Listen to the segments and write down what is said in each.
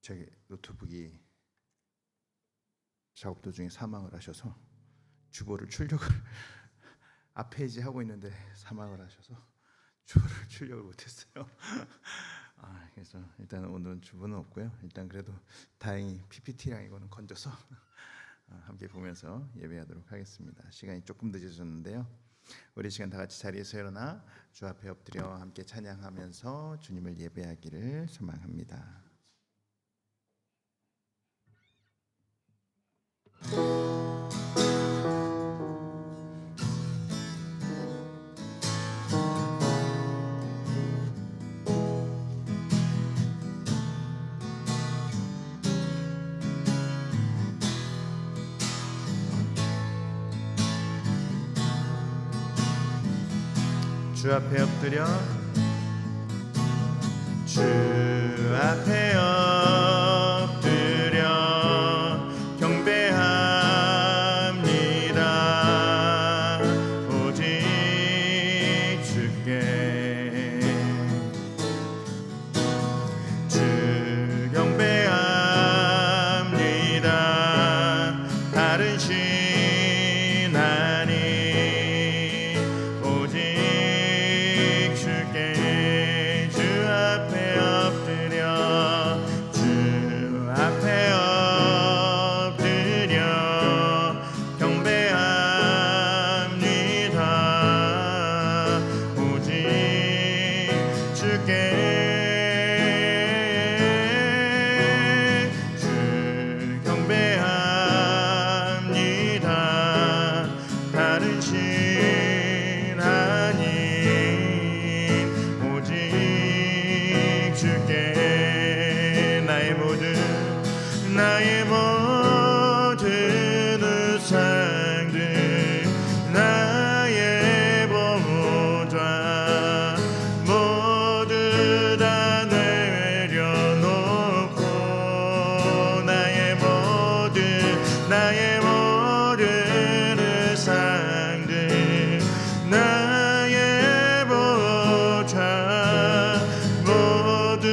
제 노트북이 작업 도중에 사망을 하셔서 주보를 출력을 앞페이지 하고 있는데 사망을 하셔서 주보를 출력을 못했어요. 그래서 일단 오늘은 주보는 없고요. 일단 그래도 다행히 PPT랑 이거는 건져서 함께 보면서 예배하도록 하겠습니다. 시간이 조금 늦어졌는데요. 우리 시간 다 같이 자리에서 일어나 주 앞에 엎드려 함께 찬양하면서 주님을 예배하기를 소망합니다. 주 앞에 엎드려 주 앞에 엎드려 경배합니다. 오직 주께 주 경배합니다. 다른 신 아니 오직 주께 주 앞에 엎드려 주 앞에 엎드려 경배합니다. 오직 주께 주 경배합니다. 다른 신 아닌 오직 주께 나의 모든 우상들 나의 보좌 모두 다 내려놓고 나의 모든 우상들 나의 보좌 모두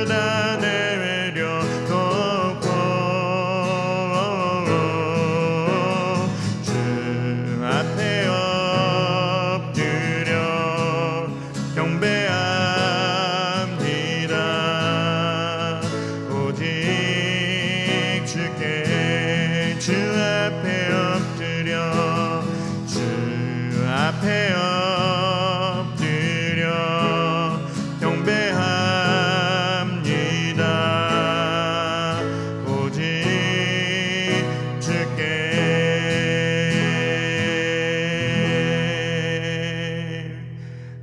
다 내려놓고 주 앞에 엎드려 경배합니다. 오직 주께 주 앞에 엎드려 주 앞에 엎드려 경배합니다. 오직 주께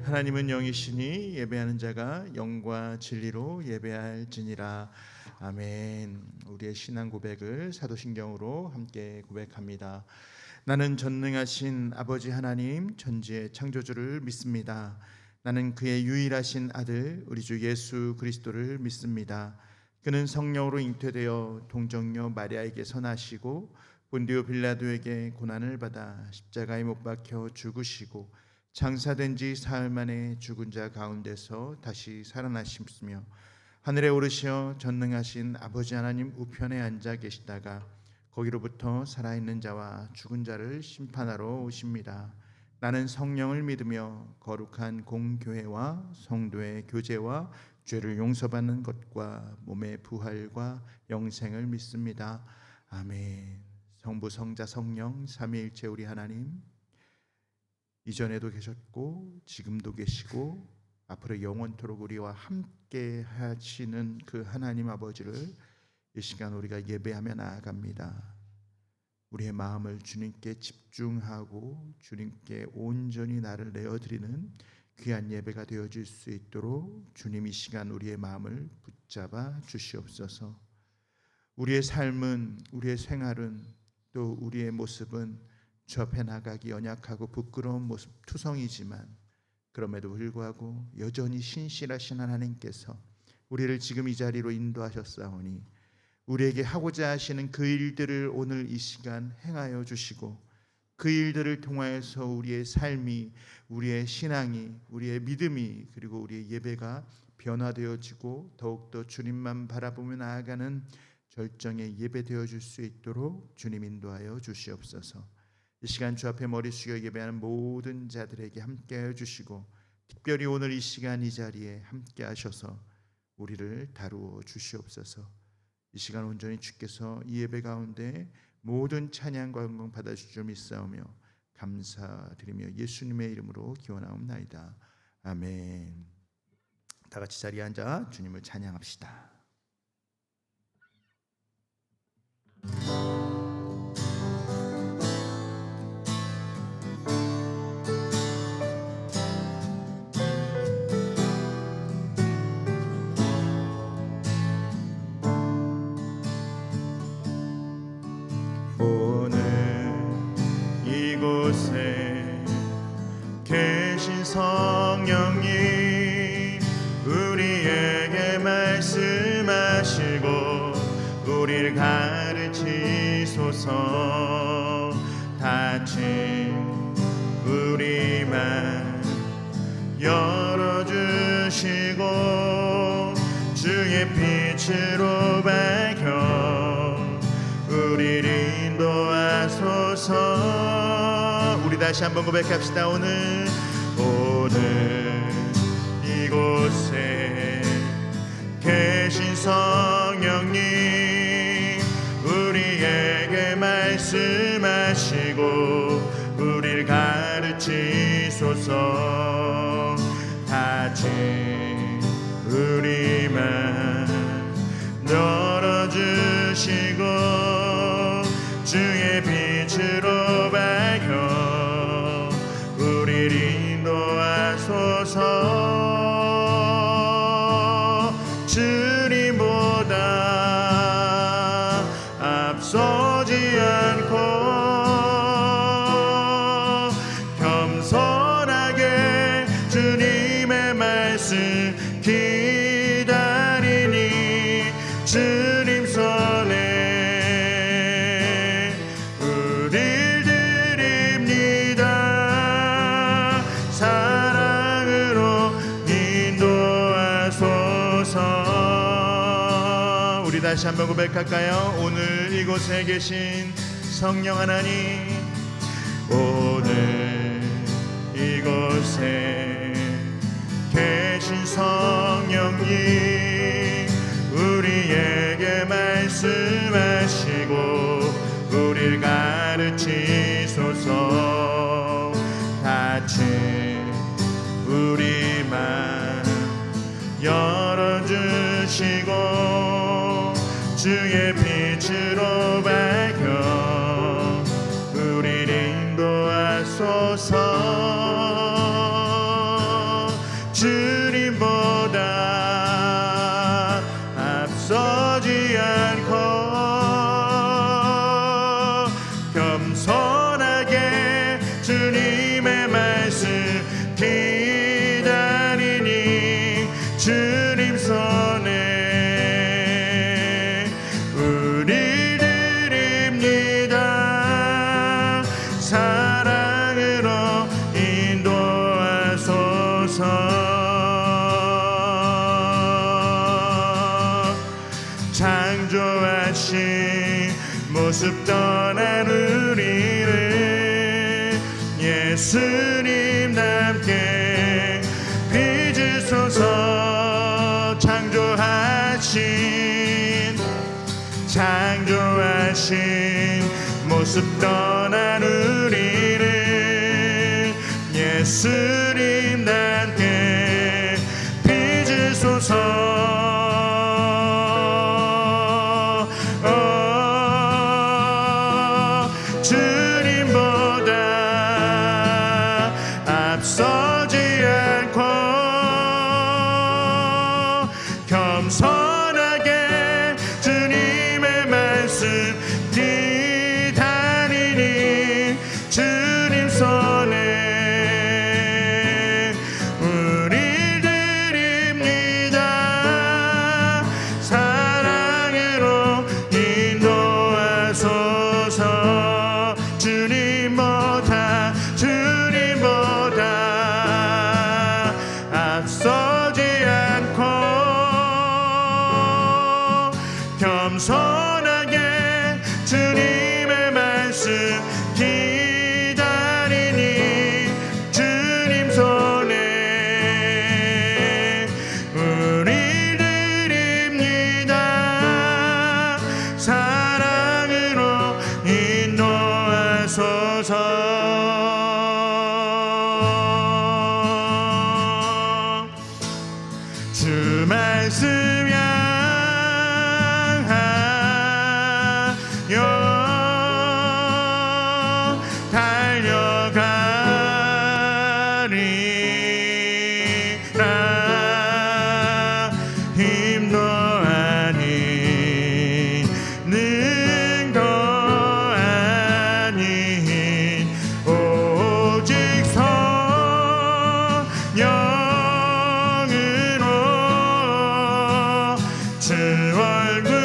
하나님은 영이시니 예배하는 자가 영과 진리로 예배할지니라. 아멘. 우리의 신앙 고백을 사도신경으로 함께 고백합니다. 나는 전능하신 아버지 하나님 전지의 창조주를 믿습니다. 나는 그의 유일하신 아들 우리 주 예수 그리스도를 믿습니다. 그는 성령으로 잉태되어 동정녀 마리아에게서 나시고 본디오 빌라도에게 고난을 받아 십자가에 못 박혀 죽으시고 장사된 지 사흘 만에 죽은 자 가운데서 다시 살아나셨으며 하늘에 오르시어 전능하신 아버지 하나님 우편에 앉아 계시다가 거기로부터 살아있는 자와 죽은 자를 심판하러 오십니다. 나는 성령을 믿으며 거룩한 공교회와 성도의 교제와 죄를 용서받는 것과 몸의 부활과 영생을 믿습니다. 아멘. 성부 성자 성령 삼위일체 우리 하나님, 이전에도 계셨고 지금도 계시고 앞으로 영원토록 우리와 함께 하시는 그 하나님 아버지를 이 시간 우리가 예배하며 나아갑니다. 우리의 마음을 주님께 집중하고 주님께 온전히 나를 내어드리는 귀한 예배가 되어질 수 있도록 주님 이 시간 우리의 마음을 붙잡아 주시옵소서. 우리의 삶은, 우리의 생활은, 또 우리의 모습은 주 앞에 나가기 연약하고 부끄러운 모습 투성이지만 그럼에도 불구하고 여전히 신실하신 하나님께서 우리를 지금 이 자리로 인도하셨사오니 우리에게 하고자 하시는 그 일들을 오늘 이 시간 행하여 주시고 그 일들을 통하여서 우리의 삶이, 우리의 신앙이, 우리의 믿음이, 그리고 우리의 예배가 변화되어지고 더욱더 주님만 바라보며 나아가는 절정의 예배 되어줄 수 있도록 주님 인도하여 주시옵소서. 이 시간 주 앞에 머리 숙여 예배하는 모든 자들에게 함께하여 주시고, 특별히 오늘 이 시간 이 자리에 함께하셔서 우리를 다루어 주시옵소서. 이 시간 온전히 주께서 이 예배 가운데 모든 찬양과 영광 받아주실 줄 믿사오며 감사드리며 예수님의 이름으로 기원하옵나이다. 아멘. 다 같이 자리에 앉아 주님을 찬양합시다. 이곳에 계신 성령님, 우리에게 말씀하시고 우리를 가르치소서. 닫힌 우리만 열어주시고 주의 빛으로 밝혀 우리를 인도하소서. 우리 다시 한번 고백합시다. 오늘 이곳에 계신 성령님, 우리에게 말씀하시고 우리를 가르치소서. 닫힌 우리만 열어주시고 주의 빛으로 밝혀 우리를 인도하소서. 주님보다 앞서지 않고 겸손하게 주님의 말씀 기다리니 주님 손에 다시 한번 고백할까요? 오늘 이곳에 계신 성령 하나님, 오늘 이곳에 계신 성령님, 우리에게 말씀하시고 우리를 가르치소서. 닫힌 우리만 열어주시고 주의 빛으로 밝혀 우리를 인도하소서. 주님보다 앞서지 않고 겸손하게 주님의 말씀 기다리니 주님 손에 사랑으로 인도하소서. 창조하신 모습 떠난 우리를 예수님 남게 빚으소서. 창조하신 모습 떠난 우리를 예수님 남게 빚으소서. 주님보다 앞서지 않고 겸손하게 주님의 말씀 기다리니 주님 손에 우리 드립니다. 사랑으로 인도하소서. 주님보다 앞서지 않고 겸손하게 주님의 말씀 기다리니 주님 손에 우리 드립니다. 사랑으로 인도하소서. 주 말씀 달려가리라. 힘도 아닌 능도 아닌 오직 성령으로 주 얼굴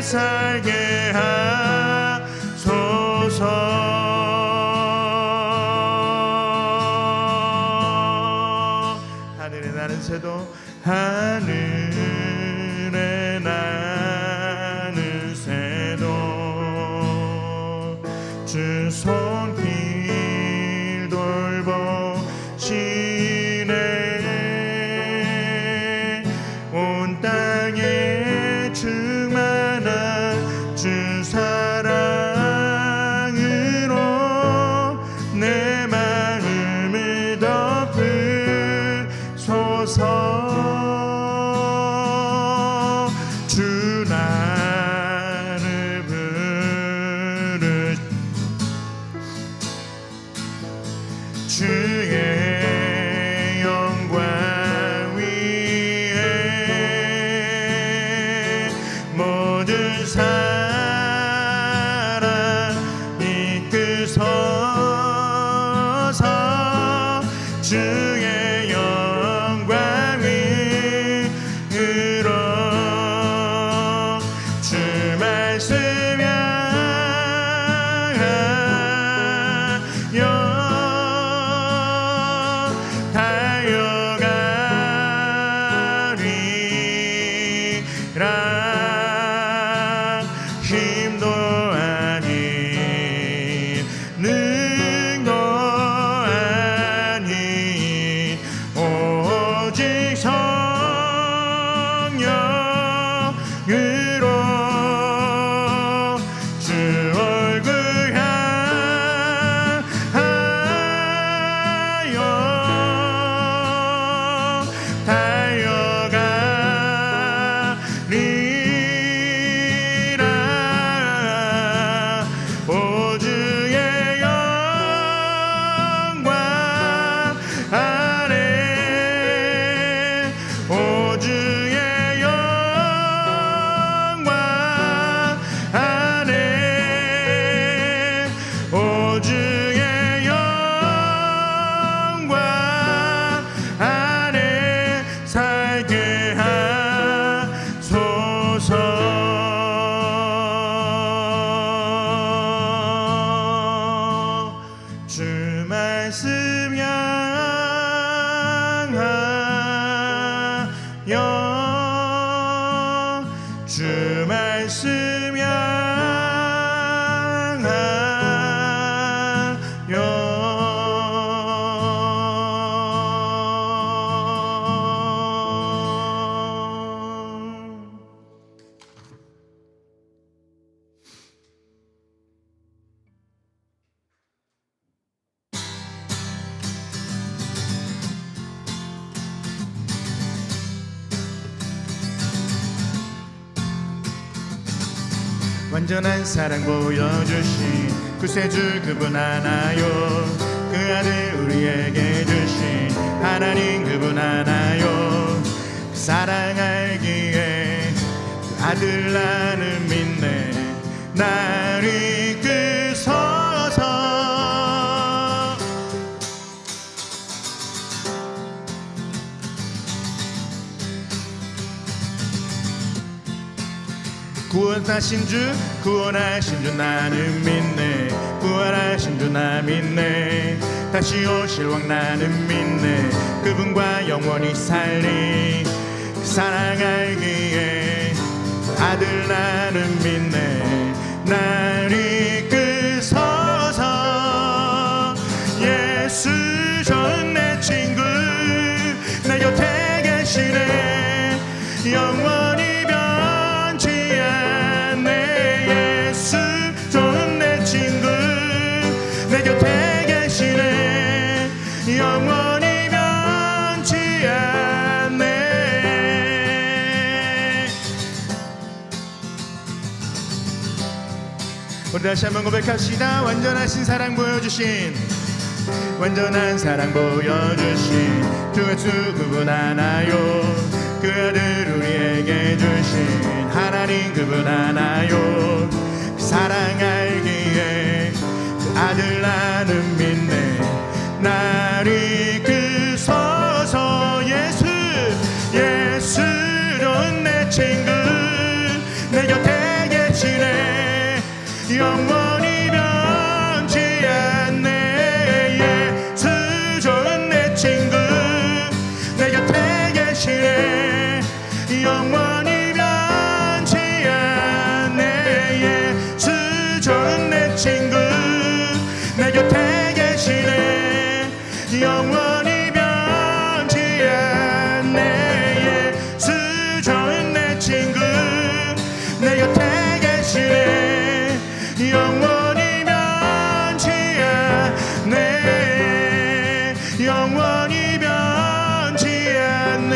살게 하소서. 하늘에 나는 새도 하늘에 나는 새도 주 손길 돌보시네. 온 땅에 충만한 주 사랑으로 내 마음을 덮으소서. 주 나를 부르 주의 영광 위에 모든 사랑 이끄소서. 주의 영광 위로 주 말씀 달려가리라. 힘도 아닌 능도 아닌 오직 성령으로 주 얼굴 향하여 달려가리라. 오 주의 영광 안에 오 주의 영광 안에 오 주의 영광 안에 살게 하소서. 주 말씀 향하여 주 말씀 향하여. 완전한 사랑 보여주신 구세주 그분 하나요. 그 아들 우리에게 주신 하나님 그분 하나요. 그 사랑 알기에 그 아들 나는 믿네. 날 이끄소서. 구원하신 주 나는 믿네. 부활하신 주 나 믿네. 다시 오실 왕 나는 믿네. 그분과 영원히 살리 사랑 알기에 아들 나는 믿네. 날 이끄소서. 예수 좋은 내 친구 내 곁에 계시네. 영원히 변치 않네. 예수 좋은 내 친구 내 곁에 계시네. 영원히 변치 않네. 우리 다시 한번 고백합시다. 완전하신 사랑 보여주신, 완전한 사랑 보여주신 주 예수 그분 하나요. 그 아들 우리에게 주신 하나님 그분 하나요. 그 사랑 알기에 그 아들 나는 믿네. 날 이끄소서. 예수 좋은 내 친구 내 곁에 계시네. 영원히 변치 않네. 예수 좋은 내 친구 내 곁에 계시네. 영원히 변치 않네. 예수 좋은 내 친구 내 곁에 계시네. 영원히 변치 않네. 예수 좋은 내 친구 내 곁에 계시네. 영원히 변치 않네. 영원히 변치 않네.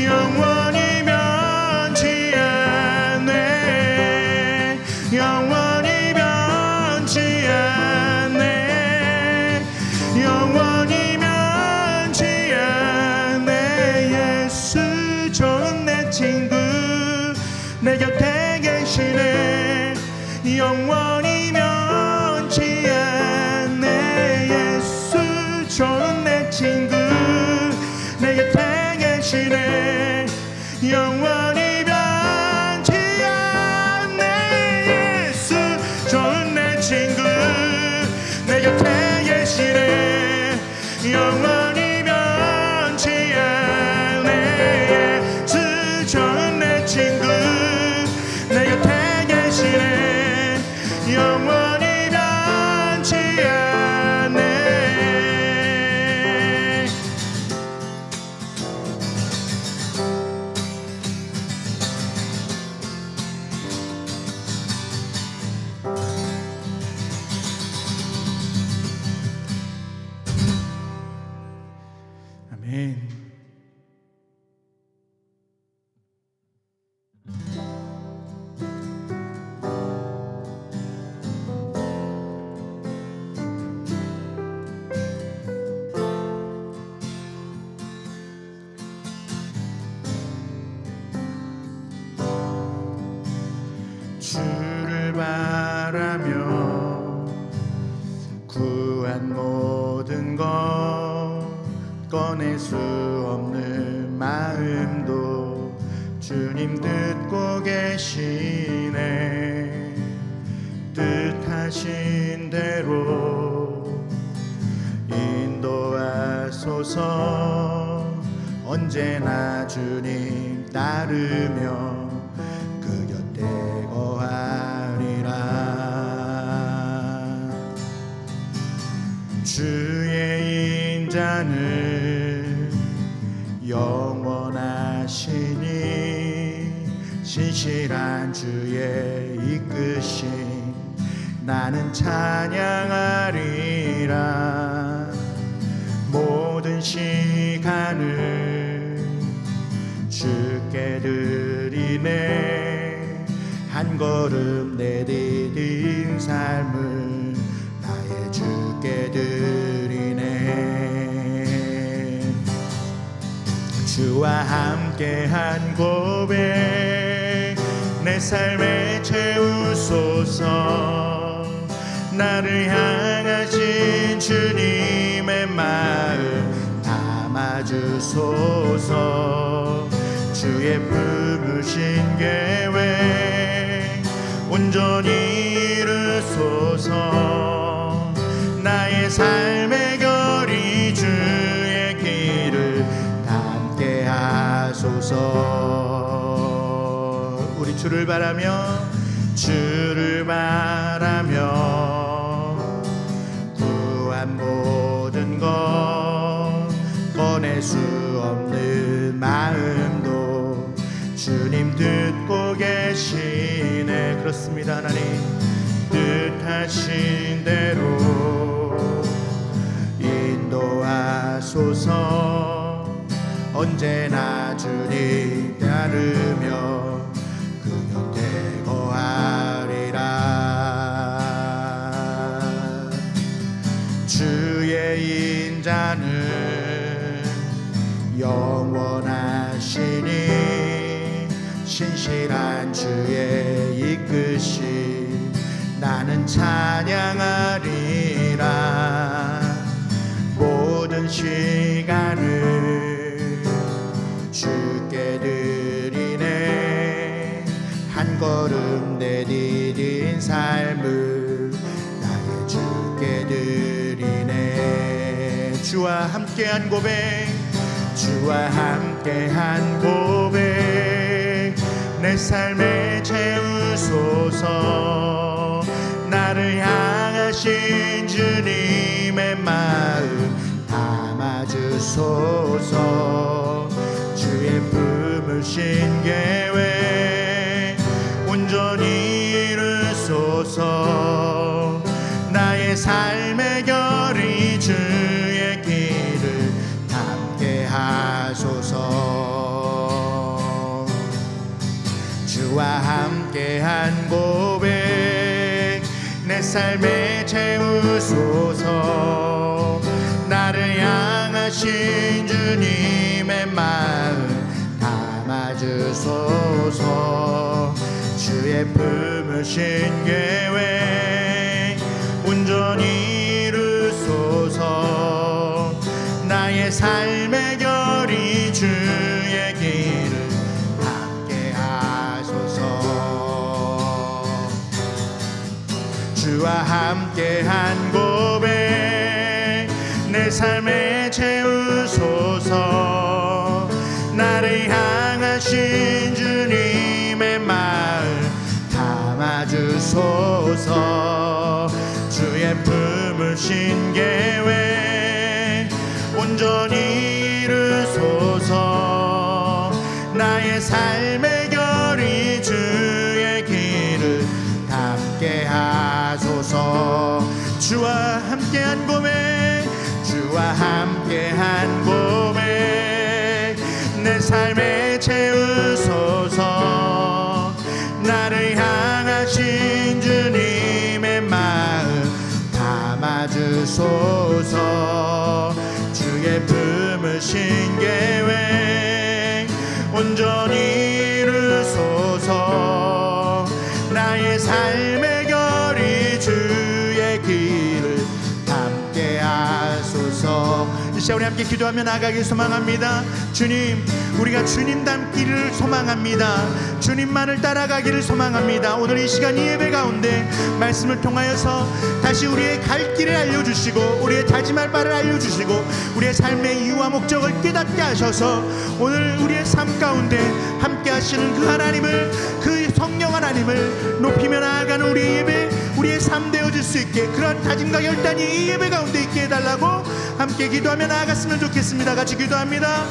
영원히 변치 않네. 영원히 변치 않네. 영원히 변치 않네. 예수 좋은 내 친구 내 곁에 계시네. 영원히 변치 않네. 예수 좋은 내 친구 내 곁에 계시네. 영원히 변치 않네. 예수 좋은 내 친구 내 곁에 계시네. 영원히 변치 않네. 예수 좋은 내 친구 내 곁에 계시네. 영원히 변치 않네. 아멘. 주를 바라며 구한 모든 것 꺼낼 수 없는 마음도 주님 듣고 계시네. 뜻하신 대로 인도하소서. 언제나 주님 따르며 그 곁에 거하리라. 주의 인자는 영원하시니 신실한 주의 이끄심 나는 찬양하리라. 모든 시간을 주께 드리네. 한 걸음 내디딘 삶을 나의 주께 드리네. 주와 함께한 고백 내 삶에 채우소서. 나를 향하신 주님의 마음 담아주소서. 주의 품으신 계획 온전히 이루소서. 나의 삶의 결이 주의 길을 닮게 하소서. 우리 주를 바라며 구한 모든 것 꺼낼 수 없는 마음도 주님 듣고 계시네. 그렇습니다. 하나님 뜻하신 대로 인도하소서. 언제나 주님 따르며 그 곁에 거하리라. 주의 인자는 영원하시니 신실한 주의 이끄심 나는 찬양하리라. 모든 시간을 주께 드리네. 한 걸음 내디딘 삶을 나의 주께 드리네. 주와 함께한 고백, 주와 함께한 고백 내 삶에 채우소서. 나를 향하신 주님의 마음 담아주소서. 주의 품으신 계획 온전히 이루소서. 나의 삶의 결이 주의 길을 닮게 하소서. 주와 함께한 고백 내 삶에 채우소서. 나를 향하신 주님의 마음 담아주소서. 주의 품으신 계획 온전히 이루소서. 나의 삶의 결이 주의 길을 닮게 하소서. 주와 함께한 고백 내 삶에 채우소서. 나를 향하신 주님의 마음 담아주소서. 주의 품으신 계획 온전히 이루소서. 나의 삶의 결이 주의 길을 닮게 하소서. 주와 함께한 고백, 주와 함께한 고백 내 삶에 채우소서. 나를 향하신 주님의 마음 담아주소서. 주의 품으신 계획 온전히 이루소서. 나의 삶의 결이 주의 길을 닮게 하소서. 이 시간 우리 함께 기도하며 나아가길 소망합니다. 주님, 우리가 주님 닮기를 소망합니다. 주님만을 따라가기를 소망합니다. 오늘 이 시간 이 예배 가운데 말씀을 통하여서 다시 우리의 갈 길을 알려주시고 우리의 다짐할 바를 알려주시고 우리의 삶의 이유와 목적을 깨닫게 하셔서 오늘 우리의 삶 가운데 함께 하시는 그 하나님을, 그 성령 하나님을 높이며 나아가는 우리의 예배, 우리의 삶 되어질 수 있게 그런 다짐과 결단이 이 예배 가운데 있게 해달라고 함께 기도하며 나아갔으면 좋겠습니다. 같이 기도합니다.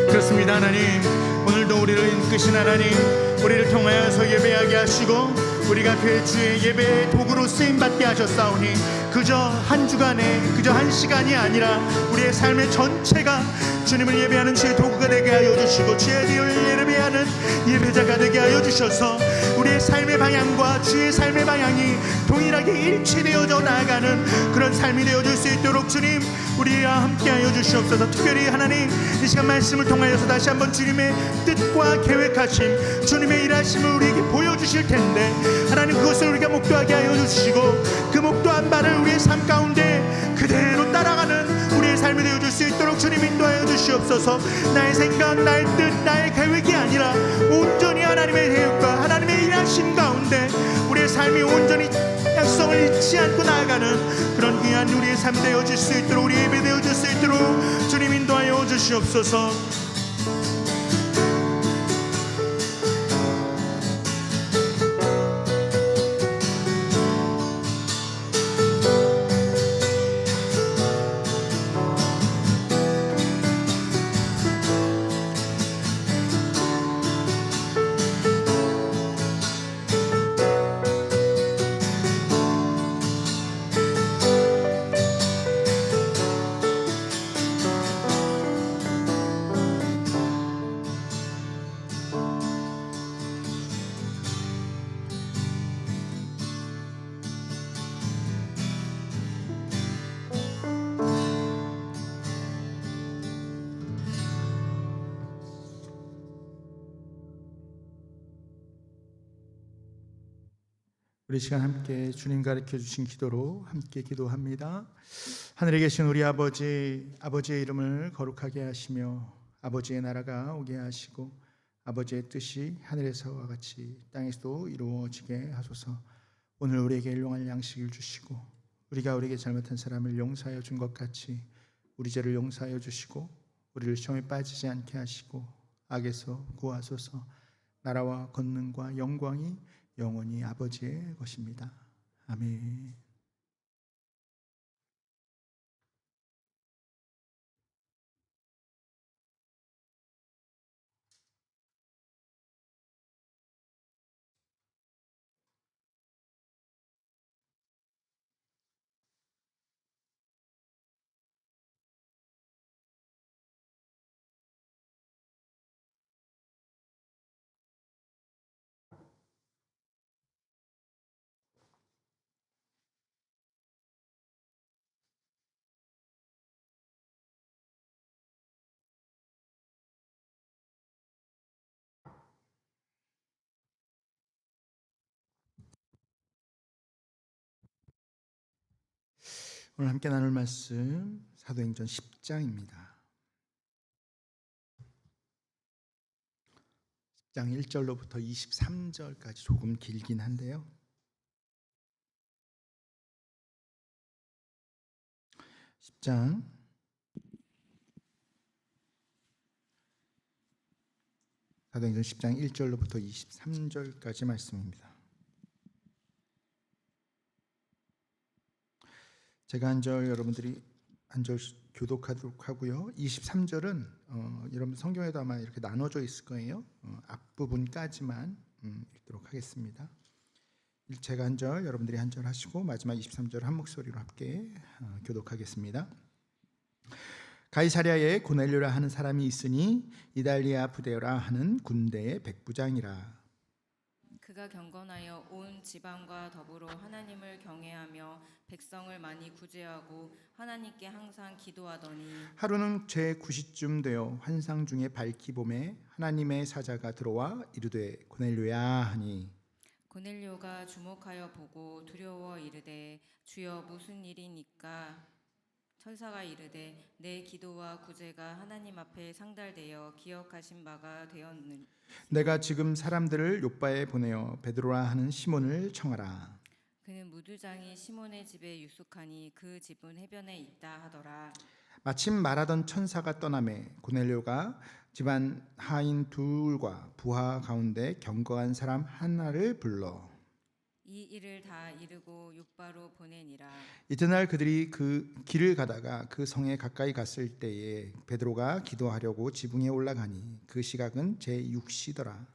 그렇습니다. 하나님, 오늘도 우리를 이끄신 하나님, 우리를 통하여서 예배하게 하시고 우리가 그 주의 예배의 도구로 쓰임받게 하셨사오니 그저 한 주간에, 그저 한 시간이 아니라 우리의 삶의 전체가 주님을 예배하는 주의 도구가 되게 하여 주시고 주의 예배하는 예배자가 되게 하여 주시고 주셔서 우리의 삶의 방향과 주의 삶의 방향이 동일하게 일치되어져 나아가는 그런 삶이 되어줄 수 있도록 주님 우리와 함께하여 주시옵소서. 특별히 하나님 이 시간 말씀을 통하여서 다시 한번 주님의 뜻과 계획하심 주님의 일하심을 우리에게 보여주실 텐데 하나님 그것을 우리가 목도하게 하여 주시고 그 목도한 바를 우리의 삶 가운데 그대로 따라가는 우리의 삶이 되어줄 수 있도록 주님 인도하여 주시옵소서. 나의 생각, 나의 뜻, 나의 계획이 아니라 온전히 하나님의 계획과 하나님의 일하심 가운데 우리의 삶이 온전히 약속을 잊지 않고 나아가는 그런 귀한 우리의 삶 되어질 수 있도록 우리 예배 되어질 수 있도록 주님 인도하여 주시옵소서. 우리 시간 함께 주님 가르쳐 주신 기도로 함께 기도합니다. 하늘에 계신 우리 아버지, 아버지의 이름을 거룩하게 하시며 아버지의 나라가 오게 하시고 아버지의 뜻이 하늘에서와 같이 땅에서도 이루어지게 하소서. 오늘 우리에게 일용할 양식을 주시고 우리가 우리에게 잘못한 사람을 용서하여 준 것 같이 우리 죄를 용서하여 주시고 우리를 시험에 빠지지 않게 하시고 악에서 구하소서. 나라와 권능과 영광이 영원히 아버지의 것입니다. 아멘. 오늘 함께 나눌 말씀 사도행전 10장입니다. 10장 1절로부터 23절까지 조금 길긴 한데요. 10장 사도행전 10장 1절로부터 23절까지 말씀입니다. 제가 한 절 여러분들이 한 절 교독하도록 하고요. 23절은 여러분 성경에도 아마 이렇게 나눠져 있을 거예요. 앞부분까지만 읽도록 하겠습니다. 제가 한 절 여러분들이 한 절 하시고 마지막 23절 한 목소리로 함께 교독하겠습니다. 가이사랴에 고넬료라 하는 사람이 있으니 이달리아 부대라 하는 군대의 백부장이라. 그가 경건하여 온 지방과 더불어 하나님을 경외하며 백성을 많이 구제하고 하나님께 항상 기도하더니 하루는 제9시쯤 되어 환상 중에 밝기 봄에 하나님의 사자가 들어와 이르되 고넬료야 하니 고넬료가 주목하여 보고 두려워 이르되 주여 무슨 일이니까? 천사가 이르되 내 기도와 구제가 하나님 앞에 상달되어 기억하신 바가 되었느니 내가 지금 사람들을 욥바에 보내어 베드로라 하는 시몬을 청하라. 그는 무두장이 시몬의 집에 유숙하니 그 집은 해변에 있다 하더라. 마침 말하던 천사가 떠나매 고넬료가 집안 하인 둘과 부하 가운데 경거한 사람 하나를 불러 이 일을 다 이루고 욥바로 보내니라. 이튿날 그들이 그 길을 가다가 그 성에 가까이 갔을 때에 베드로가 기도하려고 지붕에 올라가니 그 시각은 제6시더라.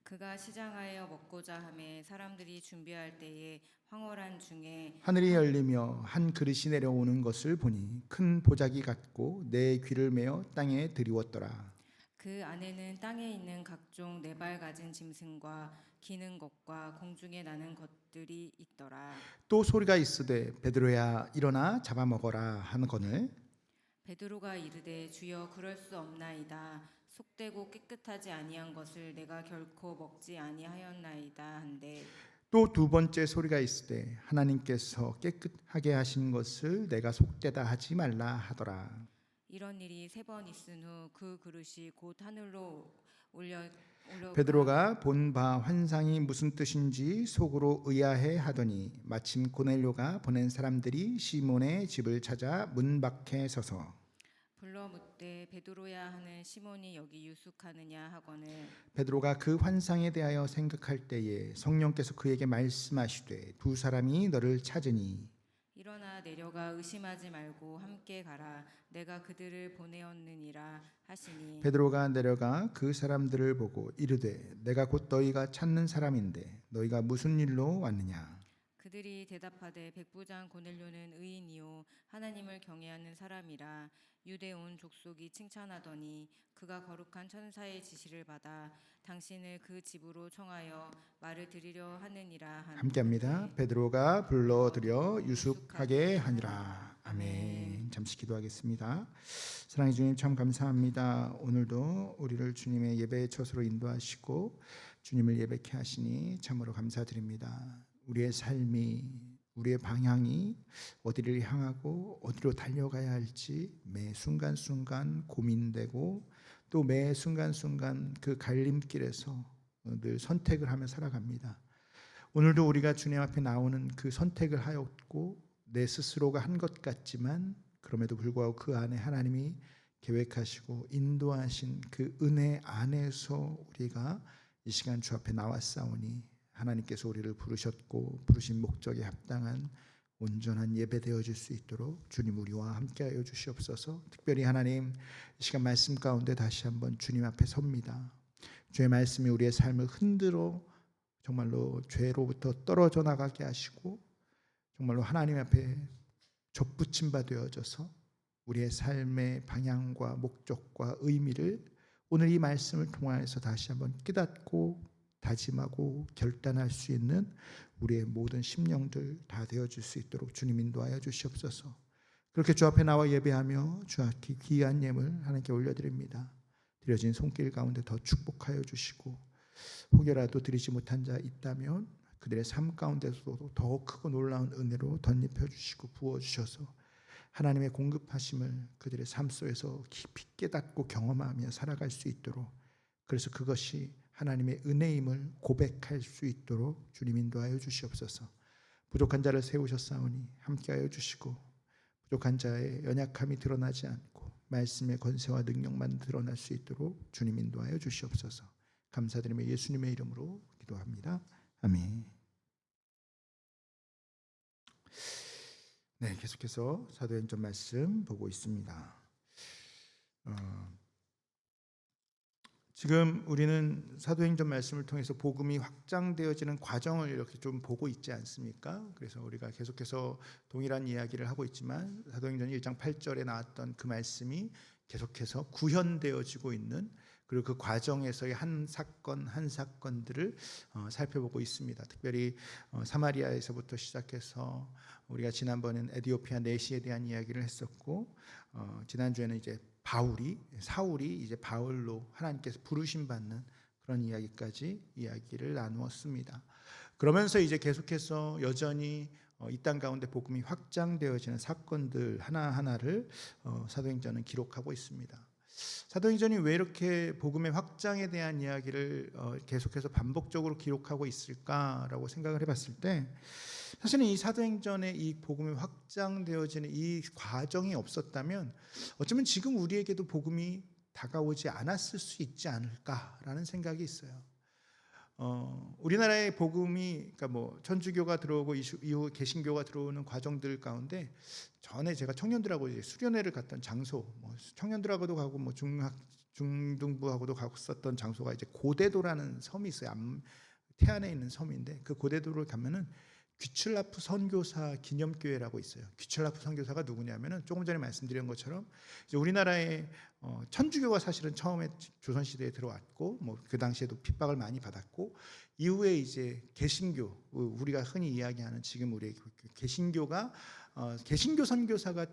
그가 시장하여 먹고자 하매 사람들이 준비할 때에 황홀한 중에 하늘이 열리며 한 그릇이 내려오는 것을 보니 큰 보자기 같고 내 귀를 메어 땅에 들이웠더라. 그 안에는 땅에 있는 각종 네발 가진 짐승과 기는 것과 공중에 나는 것들이 있더라. 또 소리가 있으되 베드로야 일어나 잡아먹어라 하거늘 베드로가 이르되 주여 그럴 수 없나이다. 속되고 깨끗하지 아니한 것을 내가 결코 먹지 아니하였나이다 한데 또 두 번째 소리가 있으되 하나님께서 깨끗하게 하신 것을 내가 속되다 하지 말라 하더라. 이런 일이 3번 있은 후 그 그릇이 곧 하늘로 올려 베드로가 본 바 환상이 무슨 뜻인지 속으로 의아해 하더니 마침 고넬료가 보낸 사람들이 시몬의 집을 찾아 문 밖에 서서 불러 묻되 베드로야 하는 시몬이 여기 유숙하느냐 하거늘 베드로가 그 환상에 대하여 생각할 때에 성령께서 그에게 말씀하시되 두 사람이 너를 찾으니 일어나 내려가 의심하지 말고 함께 가라. 내가 그들을 보내었느니라 하시니 베드로가 내려가 그 사람들을 보고 이르되 내가 곧 너희가 찾는 사람인데 너희가 무슨 일로 왔느냐. 그들이 대답하되 백부장 고넬료는 의인이요 하나님을 경외하는 사람이라 유대 온 족속이 칭찬하더니 그가 거룩한 천사의 지시를 받아 당신을 그 집으로 청하여 말을 드리려 하느니라 하는데 함께합니다. 베드로가 불러들여 유숙하게 하니라. 아멘. 잠시 기도하겠습니다. 사랑의 주님 참 감사합니다. 오늘도 우리를 주님의 예배의 처소로 인도하시고 주님을 예배케 하시니 참으로 감사드립니다. 우리의 삶이 우리의 방향이 어디를 향하고 어디로 달려가야 할지 매 순간순간 고민되고 또 매 순간순간 그 갈림길에서 늘 선택을 하며 살아갑니다. 오늘도 우리가 주님 앞에 나오는 그 선택을 하였고 내 스스로가 한 것 같지만 그럼에도 불구하고 그 안에 하나님이 계획하시고 인도하신 그 은혜 안에서 우리가 이 시간 주 앞에 나왔사오니 하나님께서 우리를 부르셨고 부르신 목적에 합당한 온전한 예배 되어질 수 있도록 주님 우리와 함께하여 주시옵소서. 특별히 하나님 이 시간 말씀 가운데 다시 한번 주님 앞에 섭니다. 주의 말씀이 우리의 삶을 흔들어 정말로 죄로부터 떨어져 나가게 하시고 정말로 하나님 앞에 접붙임 바 되어져서 우리의 삶의 방향과 목적과 의미를 오늘 이 말씀을 통하여서 다시 한번 깨닫고 다짐하고 결단할 수 있는 우리의 모든 심령들 다 되어줄 수 있도록 주님 인도하여 주시옵소서. 그렇게 주 앞에 나와 예배하며 주 앞에 귀한 예물 하나님께 올려드립니다. 드려진 손길 가운데 더 축복하여 주시고 혹여라도 드리지 못한 자 있다면 그들의 삶 가운데서도 더 크고 놀라운 은혜로 덧입혀 주시고 부어 주셔서 하나님의 공급하심을 그들의 삶 속에서 깊이 깨닫고 경험하며 살아갈 수 있도록 그래서 그것이 하나님의 은혜임을 고백할 수 있도록 주님 인도하여 주시옵소서. 부족한 자를 세우셨사오니 함께하여 주시고 부족한 자의 연약함이 드러나지 않고 말씀의 권세와 능력만 드러날 수 있도록 주님 인도하여 주시옵소서. 감사드리며 예수님의 이름으로 기도합니다. 아멘. 네, 계속해서 사도행전 말씀 보고 있습니다. 지금 우리는 사도행전 말씀을 통해서 복음이 확장되어지는 과정을 이렇게 좀 보고 있지 않습니까? 그래서 우리가 계속해서 동일한 이야기를 하고 있지만 사도행전 1장 8절에 나왔던 그 말씀이 계속해서 구현되어지고 있는 그리고 그 과정에서의 한 사건 한 사건들을 살펴보고 있습니다. 특별히 사마리아에서부터 시작해서 우리가 지난번에는 에디오피아 내시에 대한 이야기를 했었고 지난주에는 이제 사울이 이제 바울로 하나님께서 부르심 받는 그런 이야기를 나누었습니다. 그러면서 이제 계속해서 여전히 이 땅 가운데 복음이 확장되어지는 사건들 하나하나를 사도행전은 기록하고 있습니다. 사도행전이 왜 이렇게 복음의 확장에 대한 이야기를 계속해서 반복적으로 기록하고 있을까라고 생각을 해봤을 때 사실은 이 사도행전의 이 복음이 확장되어지는 이 과정이 없었다면 어쩌면 지금 우리에게도 복음이 다가오지 않았을 수 있지 않을까라는 생각이 있어요. 우리나라의 복음이 그러니까 뭐 천주교가 들어오고 이후 개신교가 들어오는 과정들 가운데 전에 제가 청년들하고 이제 수련회를 갔던 장소, 뭐 청년들하고도 가고 뭐 중등부하고도 갔었던 장소가 이제 고대도라는 섬이 있어요. 태안에 있는 섬인데 그 고대도를 가면은 귀출라프 선교사 기념교회라고 있어요. 귀출라프 선교사가 누구냐면은 조금 전에 말씀드린 것처럼 이제 우리나라에 천주교가 사실은 처음에 조선 시대에 들어왔고 뭐 그 당시에도 핍박을 많이 받았고 이후에 이제 개신교, 우리가 흔히 이야기하는 지금 우리의 개신교가 개신교 선교사가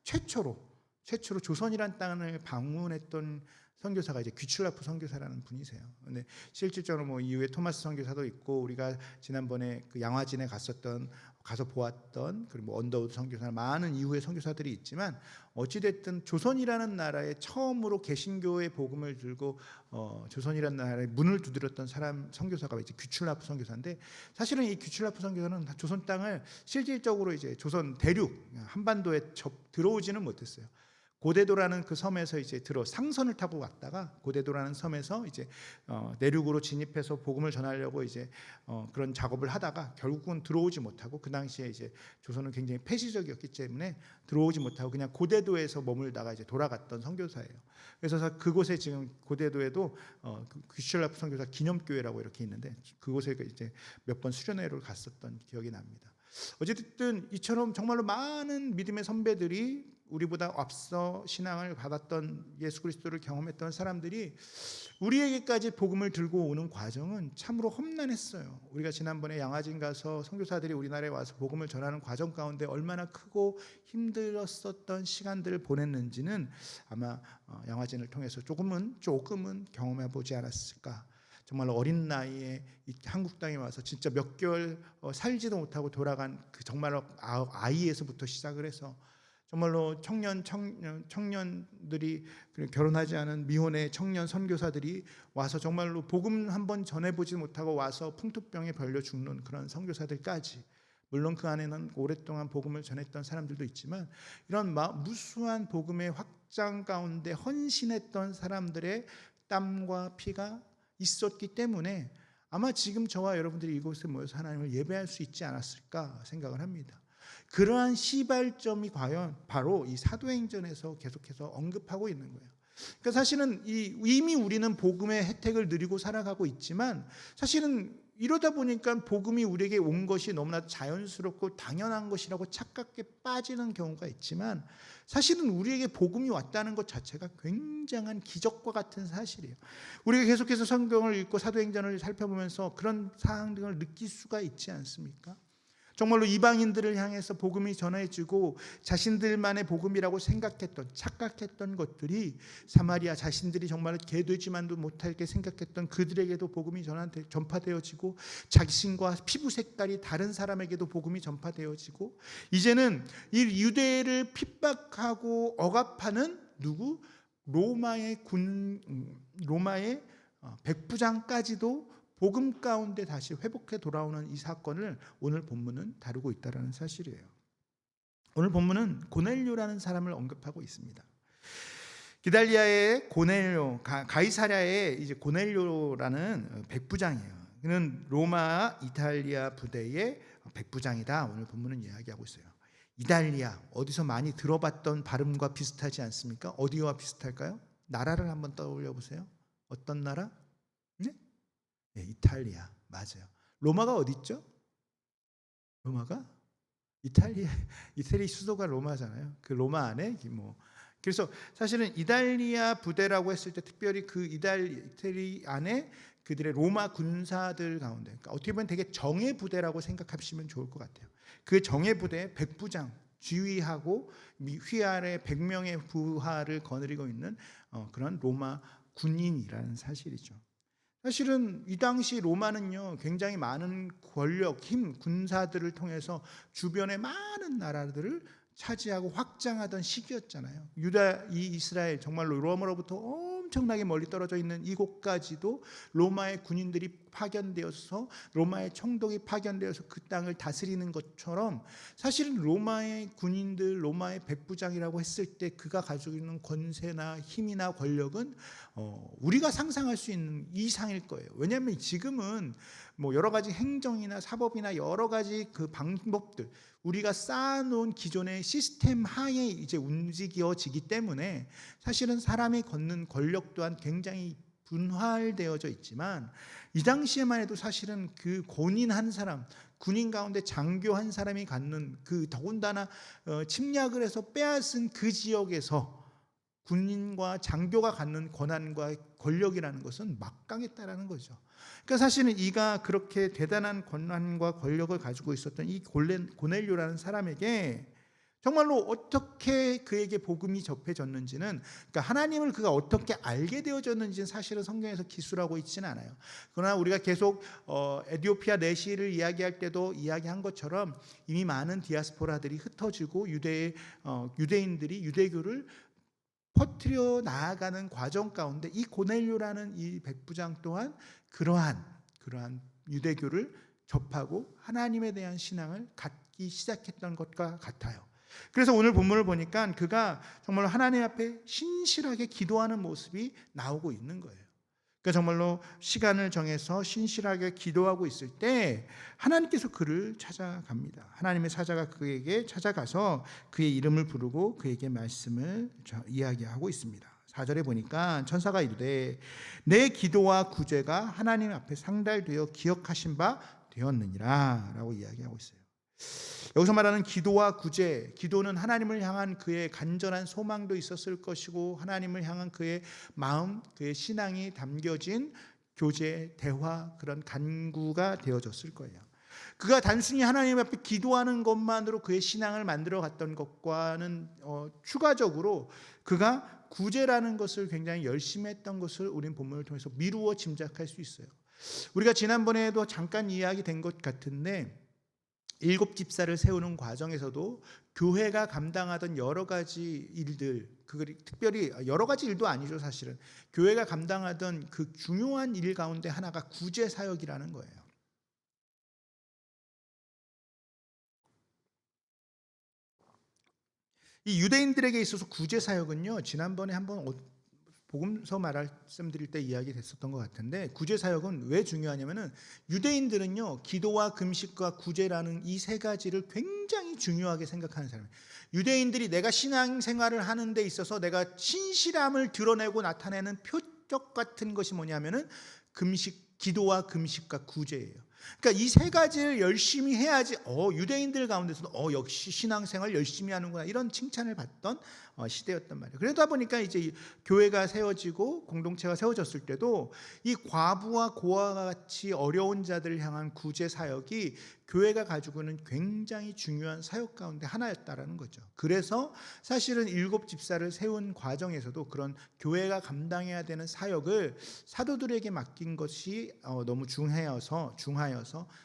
최초로 조선이란 땅을 방문했던 선교사가 이제 귀출라프 선교사라는 분이세요. 근데 실질적으로 뭐 이후에 토마스 선교사도 있고 우리가 지난번에 그 양화진에 가서 보았던 그리고 뭐 언더우드 선교사 많은 이후의 선교사들이 있지만 어찌 됐든 조선이라는 나라에 처음으로 개신교의 복음을 들고 조선이라는 나라에 문을 두드렸던 사람 선교사가 이제 귀출라프 선교사인데 사실은 이 귀출라프 선교사는 조선 땅을 실질적으로 이제 조선 대륙 한반도에 들어오지는 못했어요. 고대도라는 그 섬에서 이제 상선을 타고 왔다가 고대도라는 섬에서 이제 내륙으로 진입해서 복음을 전하려고 이제 그런 작업을 하다가 결국은 들어오지 못하고 그 당시에 이제 조선은 굉장히 폐시적이었기 때문에 들어오지 못하고 그냥 고대도에서 머물다가 이제 돌아갔던 선교사예요. 그래서 그곳에 지금 고대도에도 귀출라프 선교사 기념교회라고 이렇게 있는데 그곳에 이제 몇 번 수련회를 갔었던 기억이 납니다. 어쨌든 이처럼 정말로 많은 믿음의 선배들이 우리보다 앞서 신앙을 받았던 예수 그리스도를 경험했던 사람들이 우리에게까지 복음을 들고 오는 과정은 참으로 험난했어요. 우리가 지난번에 양화진 가서 선교사들이 우리나라에 와서 복음을 전하는 과정 가운데 얼마나 크고 힘들었었던 시간들을 보냈는지는 아마 양화진을 통해서 조금은 경험해 보지 않았을까. 정말 어린 나이에 한국 땅에 와서 진짜 몇 개월 살지도 못하고 돌아간 그 정말로 아이에서부터 시작을 해서 정말로 청년들이 결혼하지 않은 미혼의 청년 선교사들이 와서 정말로 복음 한번 전해보지 못하고 와서 풍토병에 걸려 죽는 그런 선교사들까지 물론 그 안에는 오랫동안 복음을 전했던 사람들도 있지만 이런 무수한 복음의 확장 가운데 헌신했던 사람들의 땀과 피가 있었기 때문에 아마 지금 저와 여러분들이 이곳에 모여서 하나님을 예배할 수 있지 않았을까 생각을 합니다. 그러한 시발점이 과연 바로 이 사도행전에서 계속해서 언급하고 있는 거예요. 그러니까 사실은 이미 우리는 복음의 혜택을 누리고 살아가고 있지만 사실은 이러다 보니까 복음이 우리에게 온 것이 너무나 자연스럽고 당연한 것이라고 착각에 빠지는 경우가 있지만 사실은 우리에게 복음이 왔다는 것 자체가 굉장한 기적과 같은 사실이에요. 우리가 계속해서 성경을 읽고 사도행전을 살펴보면서 그런 사항들을 느낄 수가 있지 않습니까? 정말로 이방인들을 향해서 복음이 전해지고 자신들만의 복음이라고 착각했던 것들이 사마리아 자신들이 정말 개되지만도 못하게 생각했던 그들에게도 복음이 전파되어지고 자신과 피부 색깔이 다른 사람에게도 복음이 전파되어지고 이제는 이 유대를 핍박하고 억압하는 로마의 백부장까지도 복음 가운데 다시 회복해 돌아오는 이 사건을 오늘 본문은 다루고 있다는 사실이에요. 오늘 본문은 고넬료라는 사람을 언급하고 있습니다. 기달리아의 고넬료, 가이사랴의 이제 고넬료라는 백부장이에요. 그는 로마 이탈리아 부대의 백부장이다. 오늘 본문은 이야기하고 있어요. 이탈리아 어디서 많이 들어봤던 발음과 비슷하지 않습니까? 어디와 비슷할까요? 나라를 한번 떠올려 보세요. 어떤 나라? 네? 네, 이탈리아 맞아요. 로마가 어디 있죠? 로마가 이탈리 수도가 로마잖아요. 그 로마 안에 그래서 사실은 이탈리아 부대라고 했을 때 특별히 그 이탈리 안에 그들의 로마 군사들 가운데 그러니까 어떻게 보면 되게 정예 부대라고 생각하시면 좋을 것 같아요. 그 정예 부대 백부장 지휘하고 휘하에 100명의 부하를 거느리고 있는 그런 로마 군인이라는 사실이죠. 사실은 이 당시 로마는요 굉장히 많은 권력, 힘, 군사들을 통해서 주변의 많은 나라들을 차지하고 확장하던 시기였잖아요. 이스라엘 정말로 로마로부터 엄청나게 멀리 떨어져 있는 이곳까지도 로마의 군인들이 파견되어서 로마의 총독이 파견되어서 그 땅을 다스리는 것처럼 사실은 로마의 군인들, 로마의 백부장이라고 했을 때 그가 가지고 있는 권세나 힘이나 권력은 우리가 상상할 수 있는 이상일 거예요. 왜냐하면 지금은 여러 가지 행정이나 사법이나 여러 가지 그 방법들 우리가 쌓아놓은 기존의 시스템 하에 이제 움직여지기 때문에 사실은 사람이 걷는 권력 또한 굉장히 분할되어져 있지만 이 당시에만 해도 사실은 그 군인 한 사람, 군인 가운데 장교 한 사람이 갖는 그 더군다나 침략을 해서 빼앗은 그 지역에서 군인과 장교가 갖는 권한과 권력이라는 것은 막강했다라는 거죠. 그러니까 사실은 이가 그렇게 대단한 권한과 권력을 가지고 있었던 이 고넬료라는 사람에게 정말로 어떻게 그에게 복음이 접해졌는지는, 그러니까 하나님을 그가 어떻게 알게 되어졌는지는 사실은 성경에서 기술하고 있지는 않아요. 그러나 우리가 계속 에디오피아 내시를 이야기할 때도 이야기한 것처럼 이미 많은 디아스포라들이 흩어지고 유대인들이 유대교를 퍼뜨려 나아가는 과정 가운데 이 고넬료라는 이 백부장 또한 그러한 유대교를 접하고 하나님에 대한 신앙을 갖기 시작했던 것과 같아요. 그래서 오늘 본문을 보니까 그가 정말로 하나님 앞에 신실하게 기도하는 모습이 나오고 있는 거예요. 그러니까 정말로 시간을 정해서 신실하게 기도하고 있을 때 하나님께서 그를 찾아갑니다. 하나님의 사자가 그에게 찾아가서 그의 이름을 부르고 그에게 말씀을 이야기하고 있습니다. 4절에 보니까 천사가 이르되 내 기도와 구제가 하나님 앞에 상달되어 기억하신 바 되었느니라 라고 이야기하고 있어요. 여기서 말하는 기도와 구제, 기도는 하나님을 향한 그의 간절한 소망도 있었을 것이고 하나님을 향한 그의 마음, 그의 신앙이 담겨진 교제, 대화, 그런 간구가 되어졌을 거예요. 그가 단순히 하나님 앞에 기도하는 것만으로 그의 신앙을 만들어 갔던 것과는 추가적으로 그가 구제라는 것을 굉장히 열심히 했던 것을 우린 본문을 통해서 미루어 짐작할 수 있어요. 우리가 지난번에도 잠깐 이야기된 것 같은데 7 집사를 세우는 과정에서도 교회가 감당하던 여러 가지 일들, 특별히 여러 가지 일도 아니죠. 사실은 교회가 감당하던 그 중요한 일 가운데 하나가 구제 사역이라는 거예요. 이 유대인들에게 있어서 구제 사역은요, 지난번에 한번 복음서 말씀드릴 때 이야기됐었던 것 같은데, 구제 사역은 왜 중요하냐면은 유대인들은요 기도와 금식과 구제라는 이 세 가지를 굉장히 중요하게 생각하는 사람이에요. 유대인들이 내가 신앙생활을 하는 데 있어서 내가 신실함을 드러내고 나타내는 표적 같은 것이 뭐냐면은 기도와 금식과 구제예요. 그러니까 이 세 가지를 열심히 해야지 유대인들 가운데서도 역시 신앙생활 열심히 하는구나 이런 칭찬을 받던 시대였단 말이에요. 그러다 보니까 이제 교회가 세워지고 공동체가 세워졌을 때도 이 과부와 고아와 같이 어려운 자들을 향한 구제 사역이 교회가 가지고 있는 굉장히 중요한 사역 가운데 하나였다라는 거죠. 그래서 사실은 7 집사를 세운 과정에서도 그런 교회가 감당해야 되는 사역을 사도들에게 맡긴 것이 너무 중하여서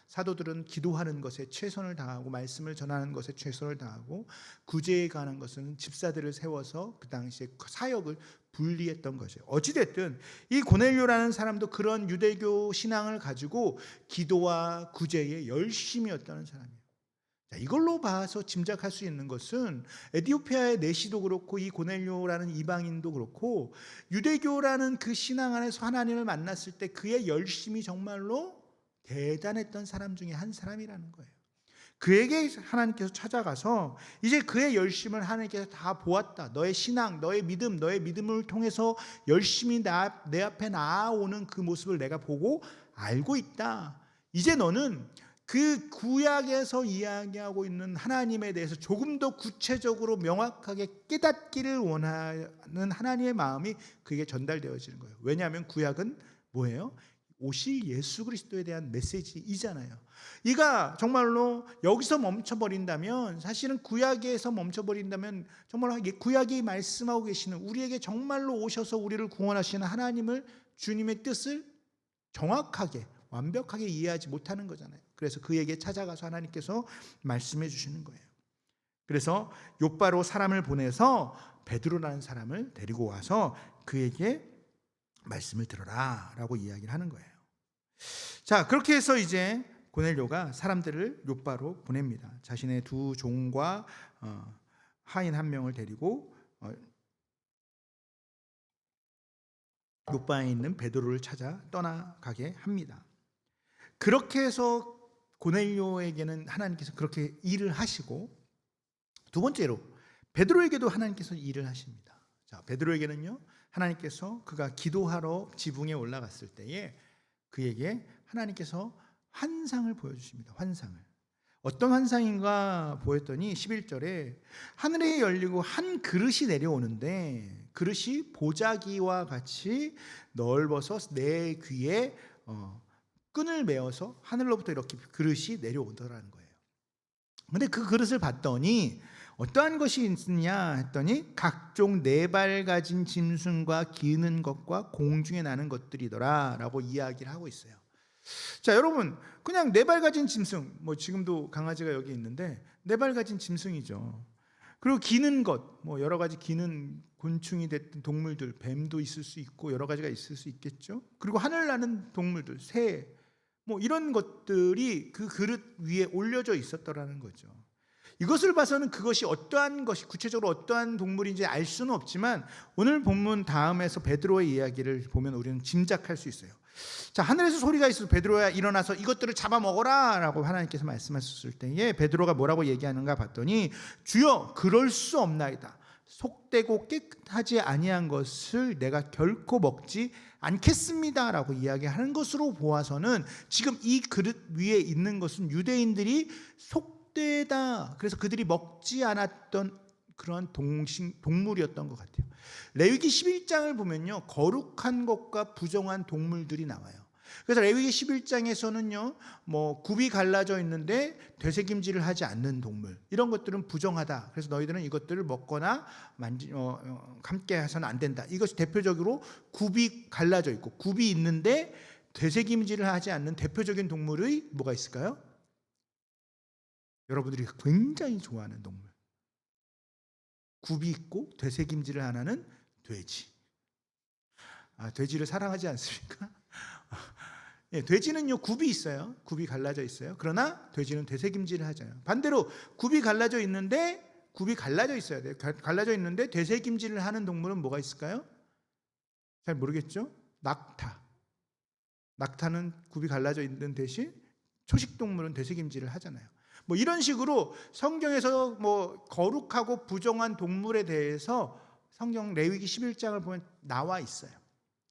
사도들은 기도하는 것에 최선을 다하고 말씀을 전하는 것에 최선을 다하고 구제에 관한 것은 집사들을 세워서 그 당시에 사역을 분리했던 거죠. 어찌됐든 이 고넬료라는 사람도 그런 유대교 신앙을 가지고 기도와 구제에 열심이었다는 사람이에요. 자, 이걸로 봐서 짐작할 수 있는 것은 에디오피아의 내시도 그렇고 이 고넬료라는 이방인도 그렇고 유대교라는 그 신앙 안에서 하나님을 만났을 때 그의 열심이 정말로 대단했던 사람 중에 한 사람이라는 거예요. 그에게 하나님께서 찾아가서 이제 그의 열심을 하나님께서 다 보았다. 너의 신앙, 너의 믿음을 통해서 열심히 내 앞에 나아오는 그 모습을 내가 보고 알고 있다. 이제 너는 그 구약에서 이야기하고 있는 하나님에 대해서 조금 더 구체적으로 명확하게 깨닫기를 원하는 하나님의 마음이 그에게 전달되어지는 거예요. 왜냐하면 구약은 뭐예요? 오실 예수 그리스도에 대한 메시지이잖아요. 이가 정말로 여기서 멈춰버린다면, 사실은 구약에서 멈춰버린다면 정말 구약이 말씀하고 계시는 우리에게 정말로 오셔서 우리를 구원하시는 하나님을, 주님의 뜻을 정확하게 완벽하게 이해하지 못하는 거잖아요. 그래서 그에게 찾아가서 하나님께서 말씀해 주시는 거예요. 그래서 욥바로 사람을 보내서 베드로라는 사람을 데리고 와서 그에게 말씀을 들어라 라고 이야기를 하는 거예요. 자, 그렇게 해서 이제 고넬료가 사람들을 욥바로 보냅니다. 자신의 2 종과 하인 1명을 데리고 욥바에 있는 베드로를 찾아 떠나가게 합니다. 그렇게 해서 고넬료에게는 하나님께서 그렇게 일을 하시고, 2번째로 베드로에게도 하나님께서 일을 하십니다. 자, 베드로에게는요 하나님께서 그가 기도하러 지붕에 올라갔을 때에 그에게 하나님께서 환상을 보여주십니다. 환상을. 어떤 환상인가 보였더니 11절에 하늘이 열리고 한 그릇이 내려오는데 그릇이 보자기와 같이 넓어서 내 귀에 끈을 메어서 하늘로부터 이렇게 그릇이 내려오더라는 거예요. 근데 그 그릇을 봤더니 어떠한 것이 있느냐 했더니 각종 네 발 가진 짐승과 기는 것과 공중에 나는 것들이더라 라고 이야기를 하고 있어요. 자, 여러분, 그냥 네 발 가진 짐승, 뭐 지금도 강아지가 여기 있는데 네 발 가진 짐승이죠. 그리고 기는 것, 뭐 여러 가지 기는 곤충이 됐든 동물들, 뱀도 있을 수 있고 여러 가지가 있을 수 있겠죠. 그리고 하늘 나는 동물들, 새, 뭐 이런 것들이 그 그릇 위에 올려져 있었더라는 거죠. 이것을 봐서는 그것이 어떠한 것이 구체적으로 어떠한 동물인지 알 수는 없지만 오늘 본문 다음에서 베드로의 이야기를 보면 우리는 짐작할 수 있어요. 자, 하늘에서 소리가 있어서 베드로야 일어나서 이것들을 잡아먹어라 라고 하나님께서 말씀하셨을 때에 베드로가 뭐라고 얘기하는가 봤더니 주여 그럴 수 없나이다. 속되고 깨끗하지 아니한 것을 내가 결코 먹지 않겠습니다 라고 이야기하는 것으로 보아서는 지금 이 그릇 위에 있는 것은 유대인들이 속되다, 그래서 그들이 먹지 않았던 그런 동물이었던 것 같아요. 레위기 11장을 보면요, 거룩한 것과 부정한 동물들이 나와요. 그래서 레위기 11장에서는요, 뭐 굽이 갈라져 있는데 되새김질을 하지 않는 동물, 이런 것들은 부정하다. 그래서 너희들은 이것들을 먹거나 함께 해서는 안 된다. 이것이 대표적으로 굽이 갈라져 있고 굽이 있는데 되새김질을 하지 않는 대표적인 동물의 뭐가 있을까요? 여러분들이 굉장히 좋아하는 동물. 굽이 있고 되새김질을 안 하는 돼지. 돼지를 사랑하지 않습니까? 예, 돼지는요 굽이 있어요. 굽이 갈라져 있어요. 그러나 돼지는 되새김질을 하잖아요. 반대로 굽이 갈라져 있어야 돼요. 갈라져 있는데 되새김질을 하는 동물은 뭐가 있을까요? 잘 모르겠죠? 낙타는 굽이 갈라져 있는 대신 초식 동물은 되새김질을 하잖아요. 뭐 이런 식으로 성경에서 뭐 거룩하고 부정한 동물에 대해서 성경 레위기 11장을 보면 나와 있어요.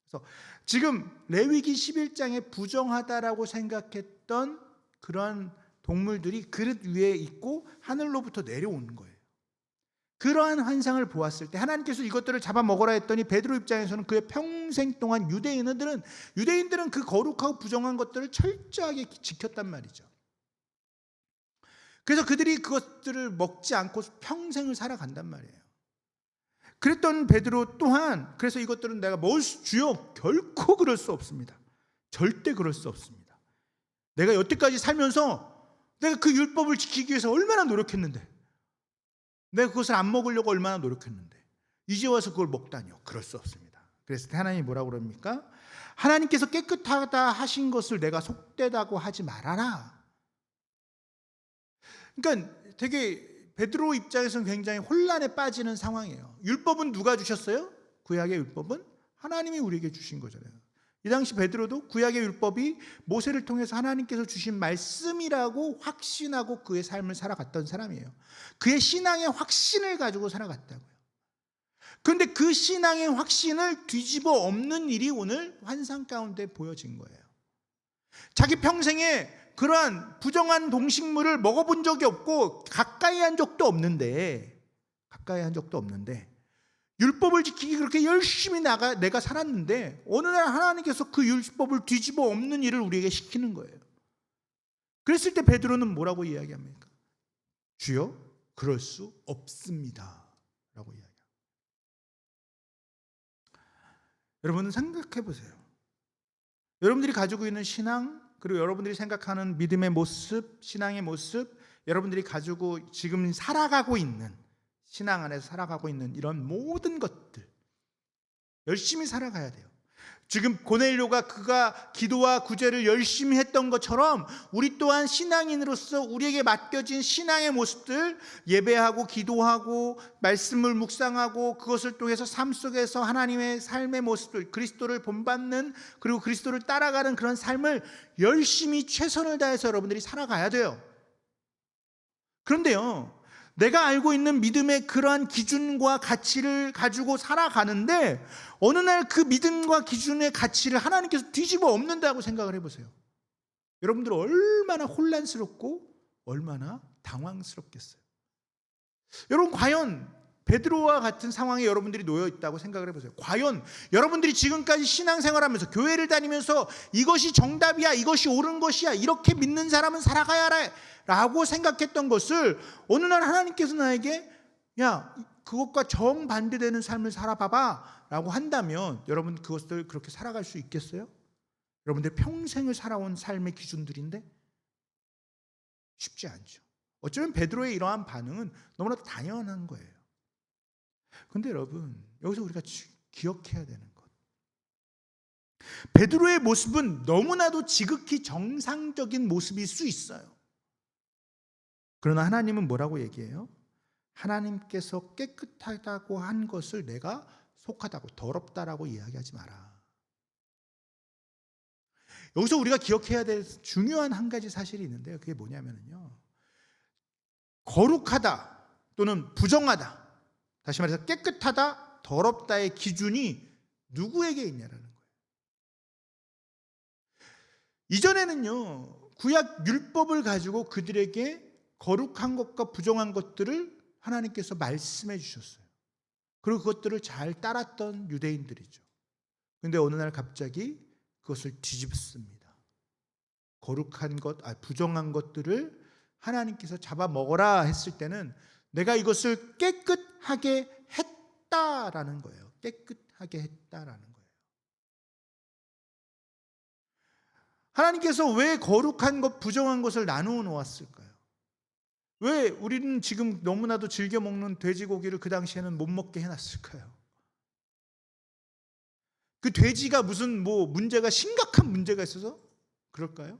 그래서 지금 레위기 11장에 부정하다라고 생각했던 그런 동물들이 그릇 위에 있고 하늘로부터 내려오는 거예요. 그러한 환상을 보았을 때 하나님께서 이것들을 잡아먹으라 했더니 베드로 입장에서는 그의 평생 동안 유대인들은 그 거룩하고 부정한 것들을 철저하게 지켰단 말이죠. 그래서 그들이 그것들을 먹지 않고 평생을 살아간단 말이에요. 그랬던 베드로 또한 그래서 이것들은 내가 먹을 주여 결코 그럴 수 없습니다. 절대 그럴 수 없습니다. 내가 여태까지 살면서 내가 그 율법을 지키기 위해서 얼마나 노력했는데, 내가 그것을 안 먹으려고 얼마나 노력했는데 이제 와서 그걸 먹다니요. 그럴 수 없습니다. 그래서 하나님이 뭐라고 그럽니까? 하나님께서 깨끗하다 하신 것을 내가 속되다고 하지 말아라. 그러니까 되게 베드로 입장에서는 굉장히 혼란에 빠지는 상황이에요. 율법은 누가 주셨어요? 구약의 율법은 하나님이 우리에게 주신 거잖아요. 이 당시 베드로도 구약의 율법이 모세를 통해서 하나님께서 주신 말씀이라고 확신하고 그의 삶을 살아갔던 사람이에요. 그의 신앙의 확신을 가지고 살아갔다고요. 그런데 그 신앙의 확신을 뒤집어 엎는 일이 오늘 환상 가운데 보여진 거예요. 자기 평생에 그러한 부정한 동식물을 먹어본 적이 없고 가까이 한 적도 없는데 율법을 지키기 그렇게 열심히 내가 살았는데 어느 날 하나님께서 그 율법을 뒤집어 엎는 일을 우리에게 시키는 거예요. 그랬을 때 베드로는 뭐라고 이야기합니까? 주여 그럴 수 없습니다 라고 이야기합니다. 여러분은 생각해 보세요. 여러분들이 가지고 있는 신앙, 그리고 여러분들이 생각하는 믿음의 모습, 신앙의 모습, 여러분들이 가지고 지금 살아가고 있는 신앙 안에서 살아가고 있는 이런 모든 것들 열심히 살아가야 돼요. 지금 고넬료가 그가 기도와 구제를 열심히 했던 것처럼 우리 또한 신앙인으로서 우리에게 맡겨진 신앙의 모습들, 예배하고 기도하고 말씀을 묵상하고 그것을 통해서 삶 속에서 하나님의 삶의 모습들, 그리스도를 본받는 그리고 그리스도를 따라가는 그런 삶을 열심히 최선을 다해서 여러분들이 살아가야 돼요. 그런데요, 내가 알고 있는 믿음의 그러한 기준과 가치를 가지고 살아가는데 어느 날 그 믿음과 기준의 가치를 하나님께서 뒤집어 엎는다고 생각을 해보세요. 여러분들 얼마나 혼란스럽고 얼마나 당황스럽겠어요. 여러분, 과연 베드로와 같은 상황에 여러분들이 놓여 있다고 생각을 해보세요. 과연 여러분들이 지금까지 신앙생활하면서 교회를 다니면서 이것이 정답이야, 이것이 옳은 것이야, 이렇게 믿는 사람은 살아가야 해 라고 생각했던 것을 어느 날 하나님께서 나에게 야, 그것과 정반대되는 삶을 살아봐봐 라고 한다면 여러분 그것을 그렇게 살아갈 수 있겠어요? 여러분들 평생을 살아온 삶의 기준들인데 쉽지 않죠. 어쩌면 베드로의 이러한 반응은 너무나도 당연한 거예요. 그런데 여러분, 여기서 우리가 기억해야 되는 것, 베드로의 모습은 너무나도 지극히 정상적인 모습일 수 있어요. 그러나 하나님은 뭐라고 얘기해요? 하나님께서 깨끗하다고 한 것을 내가 속하다고, 더럽다라고 이야기하지 마라. 여기서 우리가 기억해야 될 중요한 한 가지 사실이 있는데요. 그게 뭐냐면요, 거룩하다 또는 부정하다, 다시 말해서 깨끗하다, 더럽다의 기준이 누구에게 있냐라는 거예요. 이전에는요, 구약 율법을 가지고 그들에게 거룩한 것과 부정한 것들을 하나님께서 말씀해 주셨어요. 그리고 그것들을 잘 따랐던 유대인들이죠. 그런데 어느 날 갑자기 그것을 뒤집습니다. 거룩한 것, 부정한 것들을 하나님께서 잡아 먹어라 했을 때는 내가 이것을 깨끗하게 했다라는 거예요. 깨끗하게 했다라는 거예요. 하나님께서 왜 거룩한 것, 부정한 것을 나누어 놓았을까요? 왜 우리는 지금 너무나도 즐겨 먹는 돼지고기를 그 당시에는 못 먹게 해놨을까요? 그 돼지가 무슨 문제가, 심각한 문제가 있어서 그럴까요?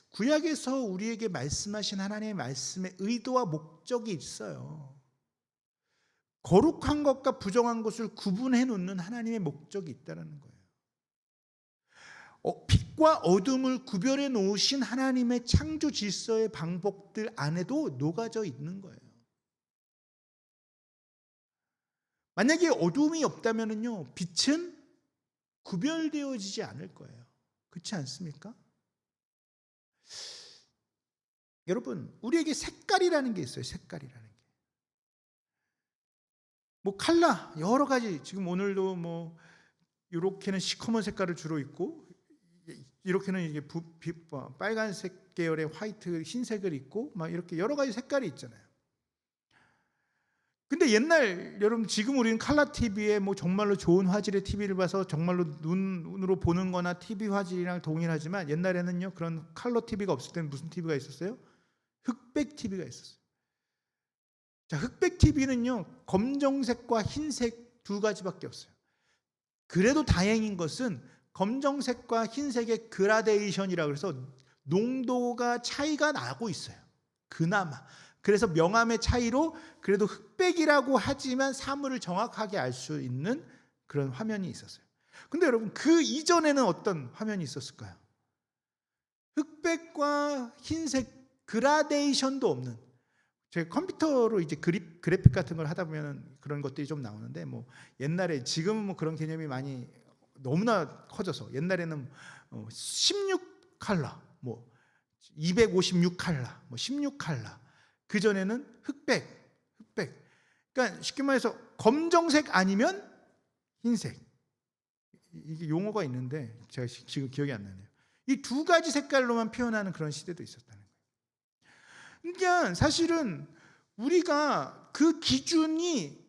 구약에서 우리에게 말씀하신 하나님의 말씀의 의도와 목적이 있어요. 거룩한 것과 부정한 것을 구분해 놓는 하나님의 목적이 있다는 거예요. 빛과 어둠을 구별해 놓으신 하나님의 창조 질서의 방법들 안에도 녹아져 있는 거예요. 만약에 어둠이 없다면요, 빛은 구별되어지지 않을 거예요. 그렇지 않습니까? 여러분, 우리에게 색깔이라는 게 있어요. 색깔이라는 게. 컬러 여러 가지, 지금 오늘도 이렇게는 시커먼 색깔을 주로 입고, 이렇게는 이게 빨간색 계열의 화이트, 흰색을 입고 막 이렇게 여러 가지 색깔이 있잖아요. 근데 옛날, 여러분, 지금 우리는 컬러 TV에 정말로 좋은 화질의 TV를 봐서 정말로 눈으로 보는 거나 TV 화질이랑 동일하지만 옛날에는요, 그런 컬러 TV가 없을 때는 무슨 TV가 있었어요? 흑백 TV가 있었어요. 자, 흑백 TV는요, 검정색과 흰색 두 가지밖에 없어요. 그래도 다행인 것은 검정색과 흰색의 그라데이션이라고 해서 농도가 차이가 나고 있어요. 그나마. 그래서 명암의 차이로 그래도 흑백이라고 하지만 사물을 정확하게 알 수 있는 그런 화면이 있었어요. 근데 여러분, 그 이전에는 어떤 화면이 있었을까요? 흑백과 흰색 그라데이션도 없는, 제가 컴퓨터로 이제 그래픽 같은 걸 하다 보면 그런 것들이 좀 나오는데, 옛날에, 지금은 그런 개념이 많이 너무나 커져서, 옛날에는 16컬러, 256컬러, 16컬러, 그 전에는 흑백. 그러니까 쉽게 말해서 검정색 아니면 흰색. 이게 용어가 있는데 제가 지금 기억이 안 나네요. 이 두 가지 색깔로만 표현하는 그런 시대도 있었다는 거예요. 그러니까 사실은 우리가 그 기준이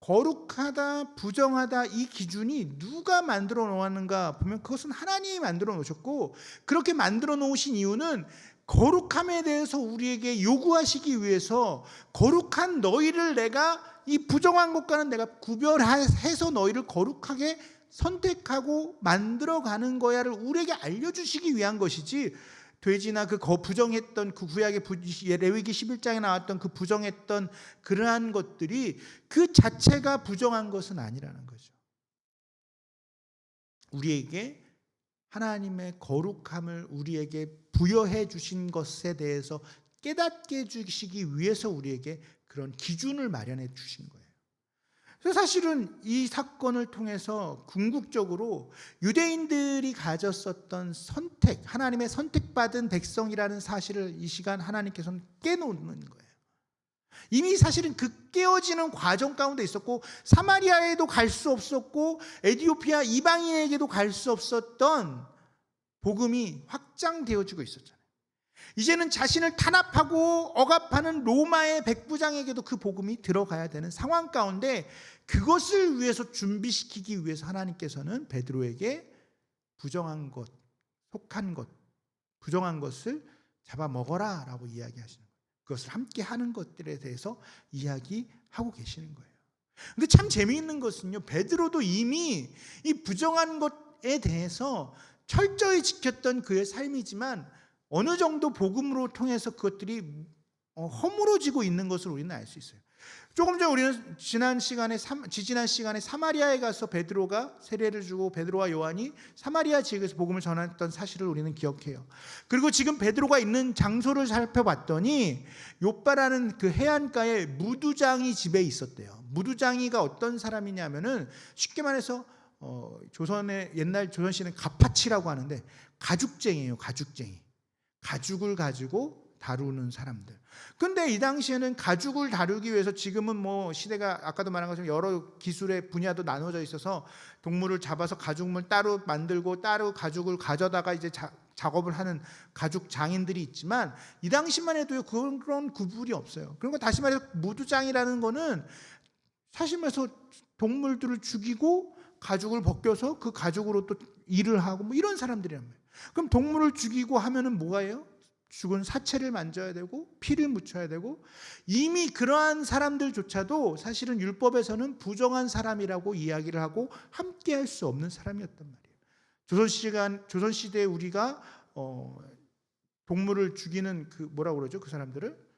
거룩하다, 부정하다, 이 기준이 누가 만들어 놓았는가 보면 그것은 하나님이 만들어 놓으셨고, 그렇게 만들어 놓으신 이유는 거룩함에 대해서 우리에게 요구하시기 위해서, 거룩한 너희를 내가 이 부정한 것과는 내가 구별해서 너희를 거룩하게 선택하고 만들어가는 거야를 우리에게 알려주시기 위한 것이지, 돼지나 그 부정했던 그 구약의 레위기 11장에 나왔던 그 부정했던 그러한 것들이 그 자체가 부정한 것은 아니라는 거죠. 우리에게 하나님의 거룩함을 우리에게 부여해 주신 것에 대해서 깨닫게 해주시기 위해서 우리에게 그런 기준을 마련해 주신 거예요. 그래서 사실은 이 사건을 통해서 궁극적으로 유대인들이 가졌었던 선택, 하나님의 선택받은 백성이라는 사실을 이 시간 하나님께서는 깨놓는 거예요. 이미 사실은 그 깨어지는 과정 가운데 있었고, 사마리아에도 갈 수 없었고 에티오피아 이방인에게도 갈 수 없었던 복음이 확장되어지고 있었잖아요. 이제는 자신을 탄압하고 억압하는 로마의 백부장에게도 그 복음이 들어가야 되는 상황 가운데, 그것을 위해서 준비시키기 위해서 하나님께서는 베드로에게 부정한 것, 속한 것, 부정한 것을 잡아먹어라 라고 이야기하시는 거예요. 그것을 함께 하는 것들에 대해서 이야기하고 계시는 거예요. 근데 참 재미있는 것은요, 베드로도 이미 이 부정한 것에 대해서 철저히 지켰던 그의 삶이지만 어느 정도 복음으로 통해서 그것들이 허물어지고 있는 것을 우리는 알 수 있어요. 조금 전 우리는 지지난 시간에 사마리아에 가서 베드로가 세례를 주고 베드로와 요한이 사마리아 지역에서 복음을 전했던 사실을 우리는 기억해요. 그리고 지금 베드로가 있는 장소를 살펴봤더니 요빠라는 그 해안가에 무두장이 집에 있었대요. 무두장이가 어떤 사람이냐면은 쉽게 말해서 조선의 옛날 조선시대는 가파치라고 하는데 가죽쟁이에요. 가죽쟁이. 가죽을 가지고 다루는 사람들. 근데 이 당시에는 가죽을 다루기 위해서, 지금은 뭐 시대가 아까도 말한 것처럼 여러 기술의 분야도 나눠져 있어서 동물을 잡아서 가죽물 따로 만들고 따로 가죽을 가져다가 이제 작업을 하는 가죽 장인들이 있지만, 이 당시만 해도 그런 구분이 없어요. 그리고 다시 말해서 무두장이라는 거는 사실 말해서 동물들을 죽이고 가죽을 벗겨서 그 가죽으로 또 일을 하고 뭐 이런 사람들이란 말이에요. 그럼 동물을 죽이고 하면은 뭐가 해요? 죽은 사체를 만져야 되고 피를 묻혀야 되고, 이미 그러한 사람들조차도 사실은 율법에서는 부정한 사람이라고 이야기를 하고 함께 할 수 없는 사람이었단 말이에요. 조선시대에 우리가 동물을 죽이는 그 뭐라고 그러죠? 그 사람들을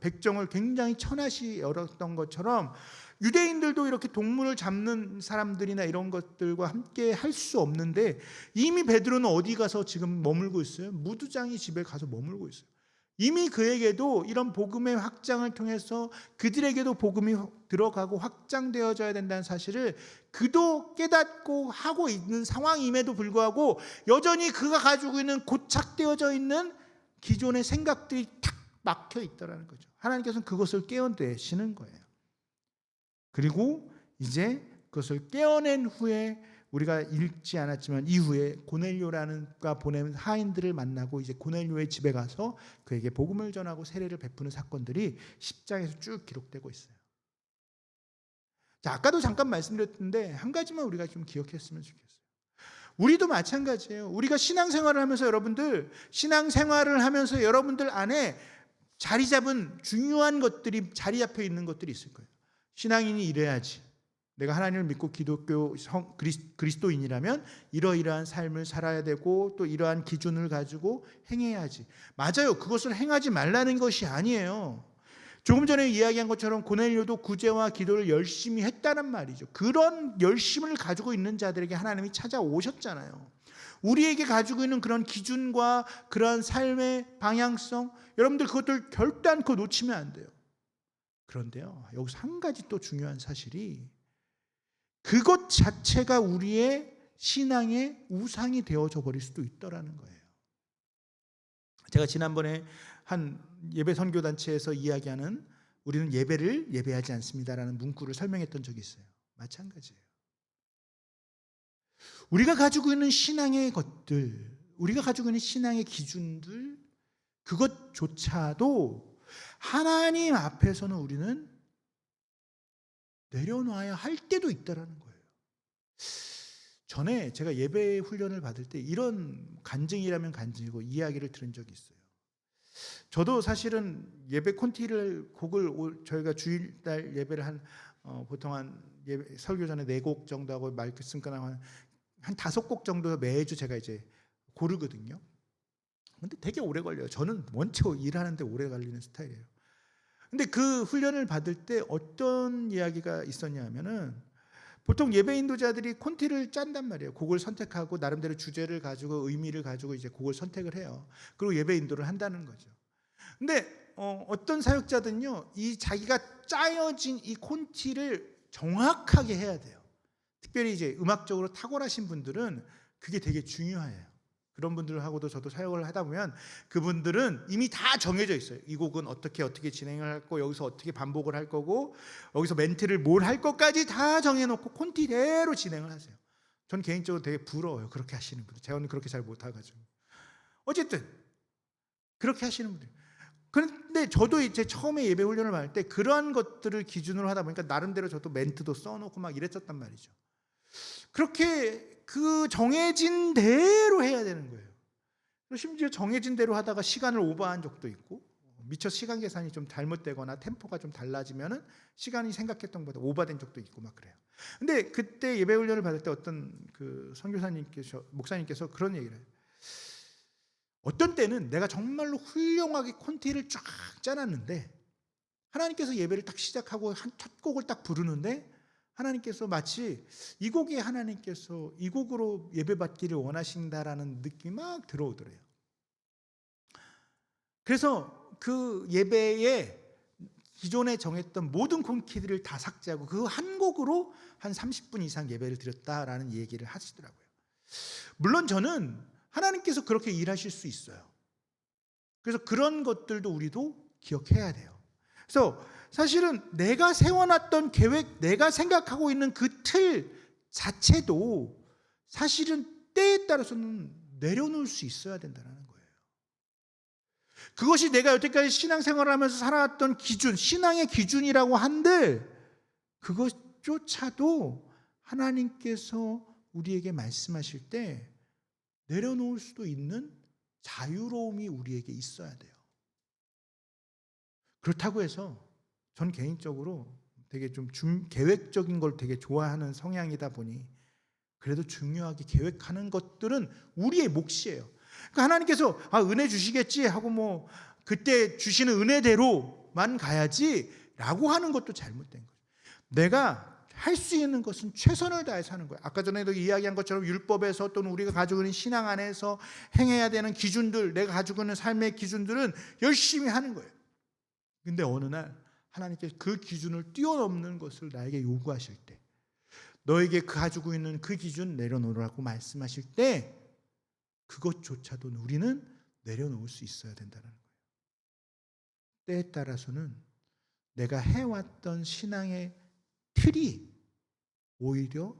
백정을 굉장히 천하시 여겼던 것처럼, 유대인들도 이렇게 동물을 잡는 사람들이나 이런 것들과 함께 할 수 없는데, 이미 베드로는 어디 가서 지금 머물고 있어요? 무두장이 집에 가서 머물고 있어요. 이미 그에게도 이런 복음의 확장을 통해서 그들에게도 복음이 들어가고 확장되어져야 된다는 사실을 그도 깨닫고 하고 있는 상황임에도 불구하고, 여전히 그가 가지고 있는 고착되어져 있는 기존의 생각들이 탁 막혀 있다라는 거죠. 하나님께서는 그것을 깨어내시는 거예요. 그리고 이제 그것을 깨어낸 후에, 우리가 읽지 않았지만 이후에 고넬료라는 가 보낸 하인들을 만나고 이제 고넬료의 집에 가서 그에게 복음을 전하고 세례를 베푸는 사건들이 10장에서 쭉 기록되고 있어요. 자, 아까도 잠깐 말씀드렸는데 한 가지만 우리가 좀 기억했으면 좋겠어요. 우리도 마찬가지예요. 우리가 신앙생활을 하면서 여러분들 안에 자리 잡은 중요한 것들이 자리 잡혀 있는 것들이 있을 거예요. 신앙인이 이래야지. 내가 하나님을 믿고 기독교 그리스도인이라면 이러이러한 삶을 살아야 되고 또 이러한 기준을 가지고 행해야지. 맞아요. 그것을 행하지 말라는 것이 아니에요. 조금 전에 이야기한 것처럼 고넬료도 구제와 기도를 열심히 했다는 말이죠. 그런 열심을 가지고 있는 자들에게 하나님이 찾아오셨잖아요. 우리에게 가지고 있는 그런 기준과 그런 삶의 방향성, 여러분들 그것들 결단코 놓치면 안 돼요. 그런데요, 여기서 한 가지 또 중요한 사실이, 그것 자체가 우리의 신앙의 우상이 되어져 버릴 수도 있더라는 거예요. 제가 지난번에 한 예배 선교단체에서 이야기하는 우리는 예배를 예배하지 않습니다라는 문구를 설명했던 적이 있어요. 마찬가지예요. 우리가 가지고 있는 신앙의 것들, 우리가 가지고 있는 신앙의 기준들, 그것조차도 하나님 앞에서는 우리는 내려놔야 할 때도 있다라는 거예요. 전에 제가 예배 훈련을 받을 때 이런 간증이라면 간증이고 이야기를 들은 적이 있어요. 저도 사실은 예배 곡을 저희가 주일날 예배를 보통 설교 전에 4곡 정도 하고 말씀 끝나고 한 5곡 정도 매주 제가 이제 고르거든요. 근데 되게 오래 걸려요. 저는 원체 일하는데 오래 걸리는 스타일이에요. 근데 그 훈련을 받을 때 어떤 이야기가 있었냐면은, 보통 예배 인도자들이 콘티를 짠단 말이에요. 곡을 선택하고 나름대로 주제를 가지고 의미를 가지고 이제 곡을 선택을 해요. 그리고 예배 인도를 한다는 거죠. 근데 어떤 사역자들은요, 이 자기가 짜여진 이 콘티를 정확하게 해야 돼요. 특별히 이제 음악적으로 탁월하신 분들은 그게 되게 중요해요. 그런 분들하고도 저도 사역을 하다 보면 그분들은 이미 다 정해져 있어요. 이 곡은 어떻게 진행을 할 거고, 여기서 어떻게 반복을 할 거고, 여기서 멘트를 뭘 할 것까지 다 정해놓고 콘티대로 진행을 하세요. 전 개인적으로 되게 부러워요, 그렇게 하시는 분들. 제가 그렇게 잘 못해가지고. 어쨌든 그렇게 하시는 분들. 그런데 저도 이제 처음에 예배 훈련을 받을 때 그러한 것들을 기준으로 하다 보니까 나름대로 저도 멘트도 써놓고 막 이랬었단 말이죠. 그렇게 그 정해진 대로 해야 되는 거예요. 심지어 정해진 대로 하다가 시간을 오버한 적도 있고, 미처 시간 계산이 좀 잘못되거나 템포가 좀 달라지면은 시간이 생각했던 것보다 오버된 적도 있고 막 그래요. 근데 그때 예배 훈련을 받을 때 어떤 그 선교사님께서, 목사님께서 그런 얘기를 해요. 어떤 때는 내가 정말로 훌륭하게 콘티를 쫙 짜놨는데 하나님께서 예배를 딱 시작하고 첫 곡을 딱 부르는데 하나님께서 마치 이 곡에 하나님께서 이 곡으로 예배받기를 원하신다라는 느낌이 막 들어오더래요. 그래서 그 예배에 기존에 정했던 모든 콘티들을 다 삭제하고 그 한 곡으로 한 30분 이상 예배를 드렸다라는 얘기를 하시더라고요. 물론 저는 하나님께서 그렇게 일하실 수 있어요. 그래서 그런 것들도 우리도 기억해야 돼요. 그래서 사실은 내가 세워놨던 계획, 내가 생각하고 있는 그 틀 자체도 사실은 때에 따라서는 내려놓을 수 있어야 된다는 거예요. 그것이 내가 여태까지 신앙생활을 하면서 살아왔던 기준, 신앙의 기준이라고 한들 그것조차도 하나님께서 우리에게 말씀하실 때 내려놓을 수도 있는 자유로움이 우리에게 있어야 돼요. 그렇다고 해서 전 개인적으로 되게 좀 계획적인 걸 되게 좋아하는 성향이다 보니 그래도 중요하게 계획하는 것들은 우리의 몫이에요. 그러니까 하나님께서 은혜 주시겠지 하고 뭐 그때 주시는 은혜대로만 가야지라고 하는 것도 잘못된 거죠. 내가 할 수 있는 것은 최선을 다해서 하는 거예요. 아까 전에도 이야기한 것처럼 율법에서 또는 우리가 가지고 있는 신앙 안에서 행해야 되는 기준들, 내가 가지고 있는 삶의 기준들은 열심히 하는 거예요. 근데 어느 날 하나님께서 그 기준을 뛰어넘는 것을 나에게 요구하실 때, 너에게 가지고 있는 그 기준 내려놓으라고 말씀하실 때 그것조차도 우리는 내려놓을 수 있어야 된다는 거예요. 때에 따라서는 내가 해왔던 신앙의 틀이 오히려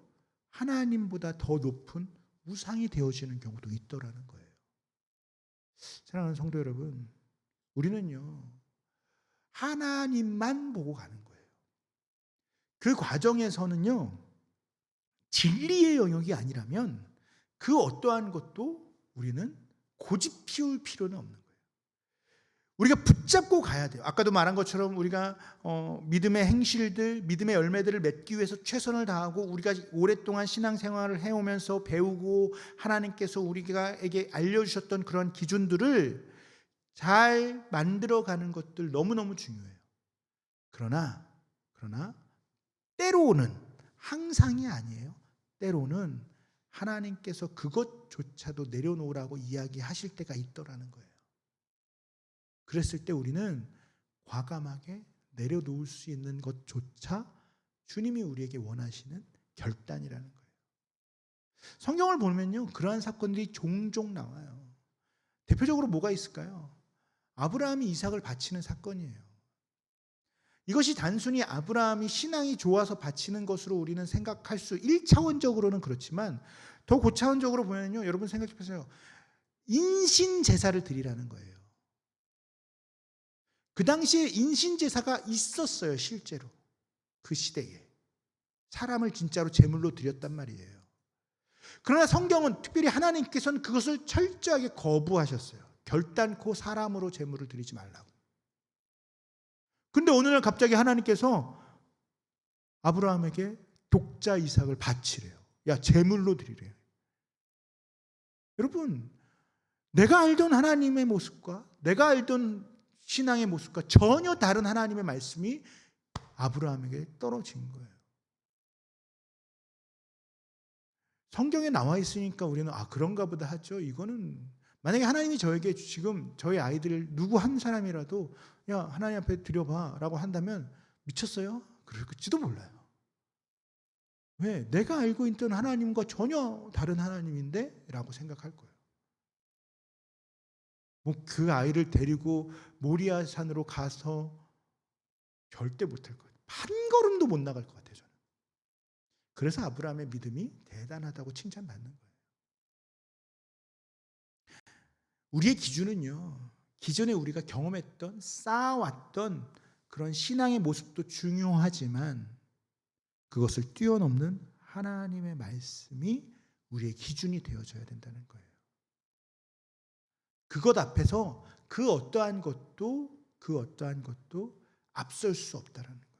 하나님보다 더 높은 우상이 되어지는 경우도 있더라는 거예요. 사랑하는 성도 여러분, 우리는요 하나님만 보고 가는 거예요. 그 과정에서는요 진리의 영역이 아니라면 그 어떠한 것도 우리는 고집 피울 필요는 없는 거예요. 우리가 붙잡고 가야 돼요. 아까도 말한 것처럼 우리가 믿음의 행실들, 믿음의 열매들을 맺기 위해서 최선을 다하고 우리가 오랫동안 신앙생활을 해오면서 배우고 하나님께서 우리에게 알려주셨던 그런 기준들을 잘 만들어가는 것들 너무너무 중요해요. 그러나 때로는, 항상이 아니에요. 때로는 하나님께서 그것조차도 내려놓으라고 이야기하실 때가 있더라는 거예요. 그랬을 때 우리는 과감하게 내려놓을 수 있는 것조차 주님이 우리에게 원하시는 결단이라는 거예요. 성경을 보면요 그러한 사건들이 종종 나와요. 대표적으로 뭐가 있을까요? 아브라함이 이삭을 바치는 사건이에요. 이것이 단순히 아브라함이 신앙이 좋아서 바치는 것으로 우리는 생각할 수 1차원적으로는 그렇지만 더 고차원적으로 보면요 여러분 생각해 보세요. 인신 제사를 드리라는 거예요. 그 당시에 인신 제사가 있었어요. 실제로 그 시대에 사람을 진짜로 제물로 드렸단 말이에요. 그러나 성경은 특별히 하나님께서는 그것을 철저하게 거부하셨어요. 결단코 사람으로 제물을 드리지 말라고. 근데 어느 날 갑자기 하나님께서 아브라함에게 독자 이삭을 바치래요. 야, 제물로 드리래요. 여러분, 내가 알던 하나님의 모습과 내가 알던 신앙의 모습과 전혀 다른 하나님의 말씀이 아브라함에게 떨어진 거예요. 성경에 나와 있으니까 우리는 그런가 보다 하죠. 이거는 만약에 하나님이 저에게 지금 저희 아이들 누구 한 사람이라도 야 하나님 앞에 드려봐 라고 한다면 미쳤어요? 그럴지도 몰라요. 왜? 내가 알고 있던 하나님과 전혀 다른 하나님인데? 라고 생각할 거예요. 뭐 그 아이를 데리고 모리아산으로 가서 절대 못할 거예요. 한 걸음도 못 나갈 것 같아요. 저는. 그래서 아브라함의 믿음이 대단하다고 칭찬받는 거예요. 우리의 기준은요, 기존에 우리가 경험했던 쌓아왔던 그런 신앙의 모습도 중요하지만 그것을 뛰어넘는 하나님의 말씀이 우리의 기준이 되어져야 된다는 거예요. 그것 앞에서 그 어떠한 것도 앞설 수 없다는 거예요.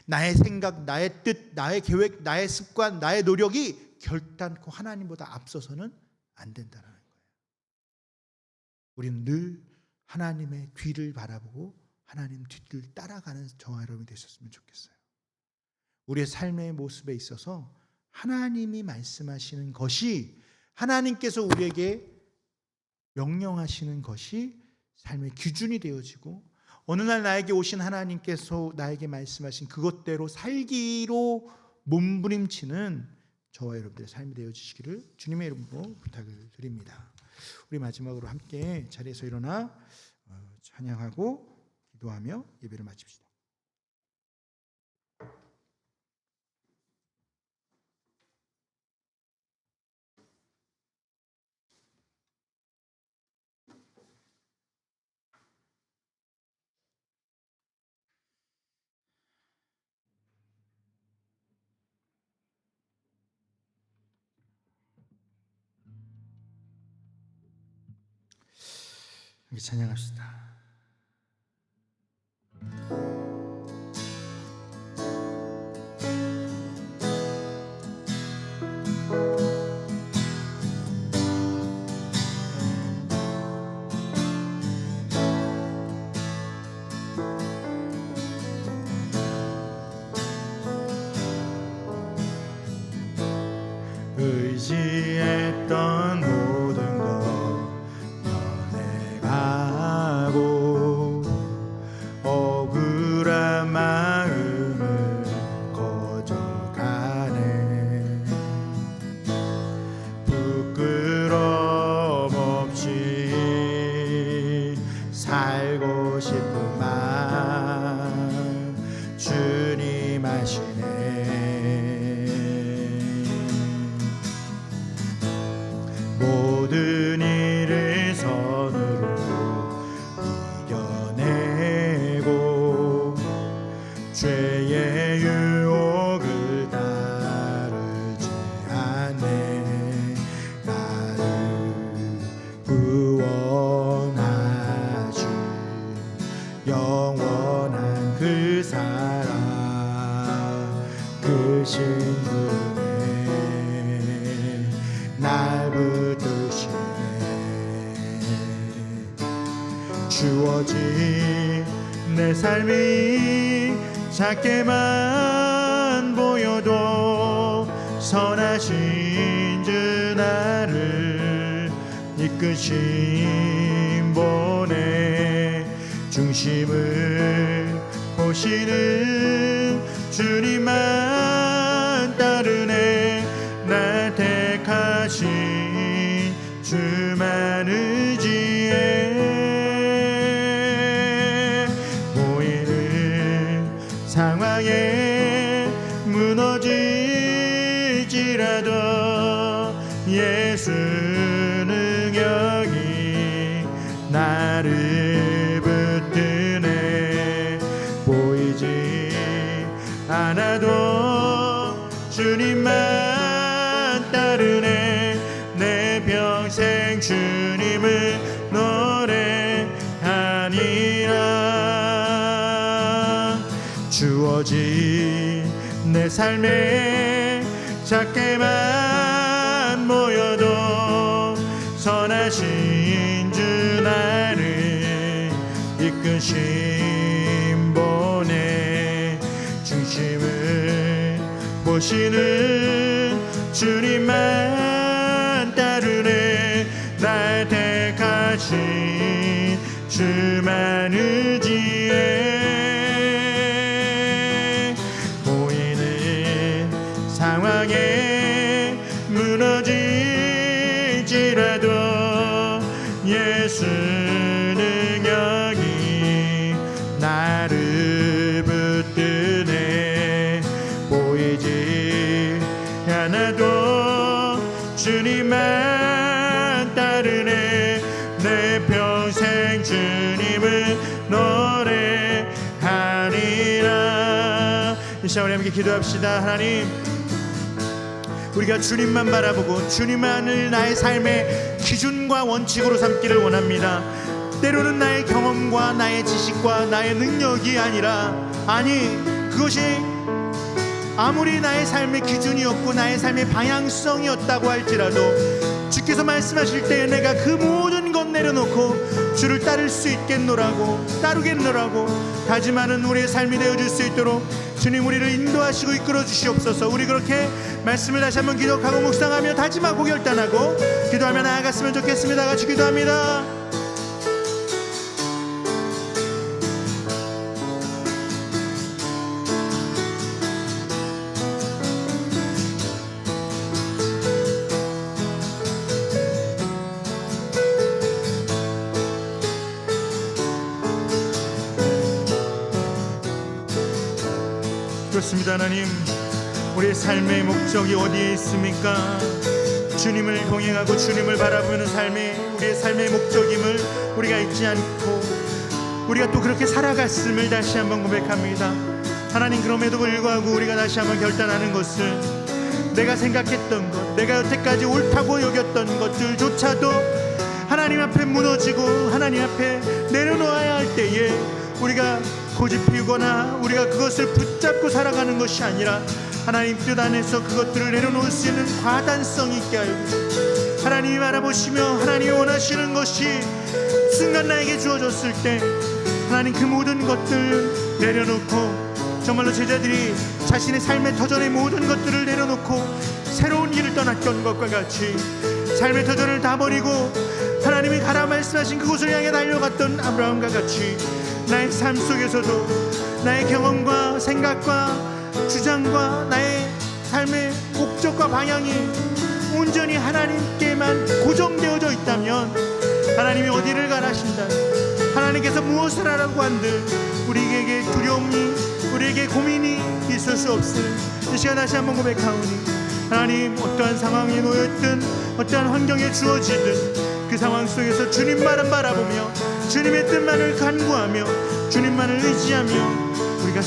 나의 생각, 나의 뜻, 나의 계획, 나의 습관, 나의 노력이 결단코 하나님보다 앞서서는 안 된다는 거예요. 우리는 늘 하나님의 뒤를 바라보고 하나님 뒤를 따라가는 저와 여러분이 되셨으면 좋겠어요. 우리의 삶의 모습에 있어서 하나님이 말씀하시는 것이, 하나님께서 우리에게 명령하시는 것이 삶의 기준이 되어지고, 어느 날 나에게 오신 하나님께서 나에게 말씀하신 그것대로 살기로 몸부림치는 저와 여러분들의 삶이 되어지시기를 주님의 이름으로 부탁을 드립니다. 우리 마지막으로 함께 자리에서 일어나 찬양하고 기도하며 예배를 마칩시다. 함께 찬양합시다. 의지했던 모든 것 변해가고 억울한 마음을 거져가네. 부끄럼 없이 살고 싶은 마음 주님 아시네. 모든 일을 선으로 이겨내고 죄의 유혹을 따르지 않네. 나를 구원하신 영원한 그 사랑, 그 신분에 날 붙드시네. 주어진 내 삶이 작게만 보여도 선하신 주 나를 이끄신 분의 중심을 보시는 주님만 따르네. 날 택하신 주만 의지해. 보이는 상황에 무너질지라도 예수 능력이 나를 붙드네. 보이지 않아도 주님만 따르네. 내 평생 주님을 노래하니라. 주어진 내 삶에 작게만 모여도 선하신 주 나를 이끄신 분의 중심을 보시는 주님만 따르네. 날 하신 주만 의지해 보이는 상황에 무너질지라도 예수 능력이 나를 붙드네 보이지 않아도 주님만 따르네 내 평생 주님을 노래하리라. 이 시간 우리 함께 기도합시다. 하나님, 우리가 주님만 바라보고 주님만을 나의 삶의 기준과 원칙으로 삼기를 원합니다. 때로는 나의 경험과 나의 지식과 나의 능력이 아니라, 그것이 아무리 나의 삶의 기준이었고 나의 삶의 방향성이었다고 할지라도 주께서 말씀하실 때에 내가 그 모든 것 내려놓고 주를 따를 수 있겠노라고, 따르겠노라고 다짐하는 우리의 삶이 되어줄 수 있도록 주님 우리를 인도하시고 이끌어 주시옵소서. 우리 그렇게 말씀을 다시 한번 기록하고 묵상하며 다짐하고 결단하고 기도하며 나아갔으면 좋겠습니다. 같이 기도합니다. 그렇습니다. 하나님, 우리의 삶의 목적이 어디에 있습니까? 주님을 동행하고 주님을 바라보는 삶이 우리의 삶의 목적임을 우리가 잊지 않고 우리가 또 그렇게 살아갔음을 다시 한번 고백합니다. 하나님, 그럼에도 불구하고 우리가 다시 한번 결단하는 것은 내가 생각했던 것, 내가 여태까지 옳다고 여겼던 것들조차도 하나님 앞에 무너지고 하나님 앞에 내려놓아야 할 때에 우리가 고집 피우거나 우리가 그것을 붙잡고 살아가는 것이 아니라 하나님 뜻 안에서 그것들을 내려놓을 수 있는 과단성이 있게 하여 하나님이 바라보시며 하나님이 원하시는 것이 순간 나에게 주어졌을 때 하나님 그 모든 것들 내려놓고 정말로 제자들이 자신의 삶의 터전의 모든 것들을 내려놓고 새로운 길을 떠났던 것과 같이 삶의 터전을 다 버리고 하나님이 가라 말씀하신 그곳을 향해 달려갔던 아브라함과 같이 나의 삶 속에서도 나의 경험과 생각과 주장과 나의 삶의 목적과 방향이 온전히 하나님께만 고정되어져 있다면 하나님이 어디를 가라신다, 하나님께서 무엇을 하라고 한들 우리에게 두려움이, 우리에게 고민이 있을 수 없을 이 시간 다시 한번 고백하오니 하나님, 어떠한 상황에 놓였든 어떠한 환경에 주어지든 그 상황 속에서 주님만을 바라보며 주님의 뜻만을 간구하며 주님만을 의지하며 우리가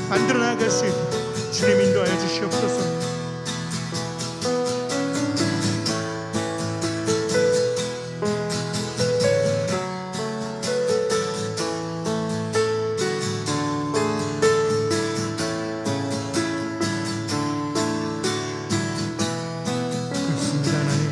만들어 나갈 수 있도록 주님 인도하여 주시옵소서. 그렇습니다. 하나님,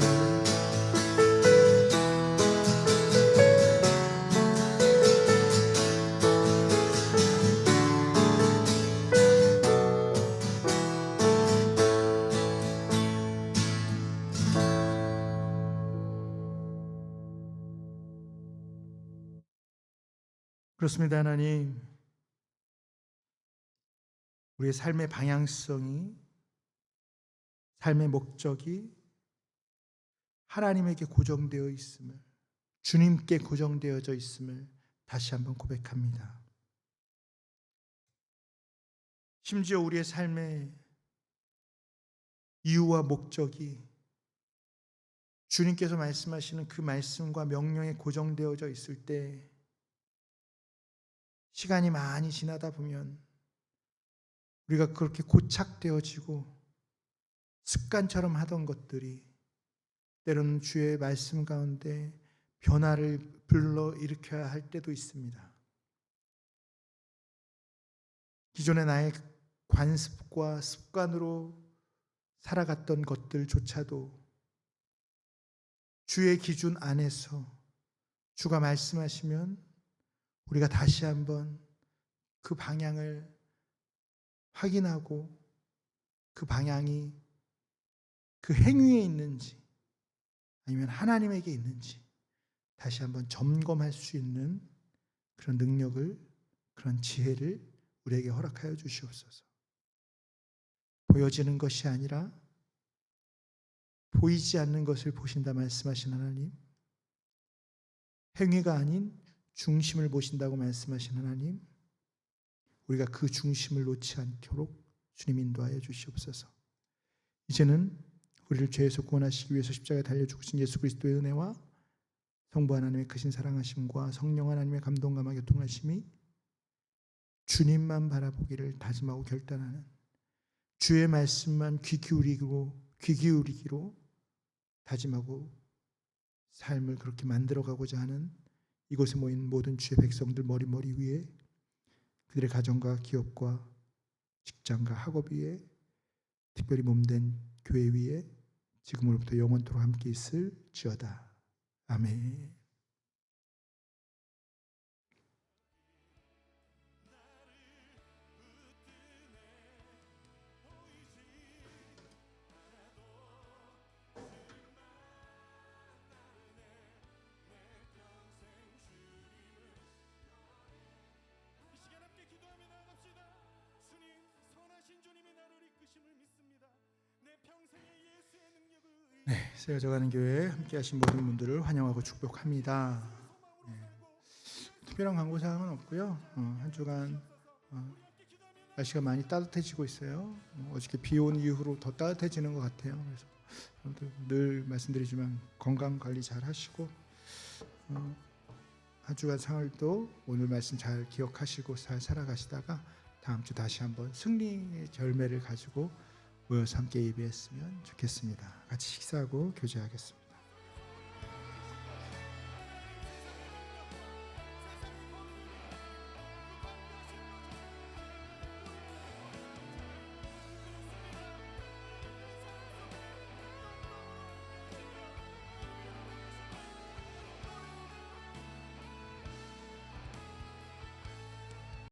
그렇습니다. 하나님, 우리의 삶의 방향성이, 삶의 목적이 하나님에게 고정되어 있음을, 주님께 고정되어져 있음을 다시 한번 고백합니다. 심지어 우리의 삶의 이유와 목적이 주님께서 말씀하시는 그 말씀과 명령에 고정되어져 있을 때 시간이 많이 지나다 보면 우리가 그렇게 고착되어지고 습관처럼 하던 것들이 때로는 주의 말씀 가운데 변화를 불러일으켜야 할 때도 있습니다. 기존의 나의 관습과 습관으로 살아갔던 것들조차도 주의 기준 안에서 주가 말씀하시면 우리가 다시 한번 그 방향을 확인하고 그 방향이 그 행위에 있는지 아니면 하나님에게 있는지 다시 한번 점검할 수 있는 그런 능력을, 그런 지혜를 우리에게 허락하여 주시옵소서. 보여지는 것이 아니라 보이지 않는 것을 보신다 말씀하신 하나님, 행위가 아닌 중심을 보신다고 말씀하신 하나님, 우리가 그 중심을 놓지 않도록 주님 인도하여 주시옵소서. 이제는 우리를 죄에서 구원하시기 위해서 십자가에 달려 죽으신 예수 그리스도의 은혜와 성부 하나님의 크신 사랑하심과 성령 하나님의 감동감화 교통하심이 주님만 바라보기를 다짐하고 결단하는, 주의 말씀만 귀 기울이기로 다짐하고 삶을 그렇게 만들어가고자 하는 이곳에 모인 모든 주의 백성들 머리 위에, 그들의 가정과 기업과 직장과 학업 위에, 특별히 몸된 교회 위에 지금으로부터 영원토록 함께 있을지어다. 아멘. 네, 세워져가는 교회 함께하신 모든 분들을 환영하고 축복합니다. 네, 특별한 광고사항은 없고요. 한 주간 날씨가 많이 따뜻해지고 있어요. 어저께 비 온 이후로 더 따뜻해지는 것 같아요. 그래서 여러분들 늘 말씀드리지만 건강 관리 잘 하시고 한 주간 생활도 오늘 말씀 잘 기억하시고 잘 살아가시다가 다음 주 다시 한번 승리의 열매를 가지고 모여서 함께 예배했으면 좋겠습니다. 같이 식사하고 교제하겠습니다.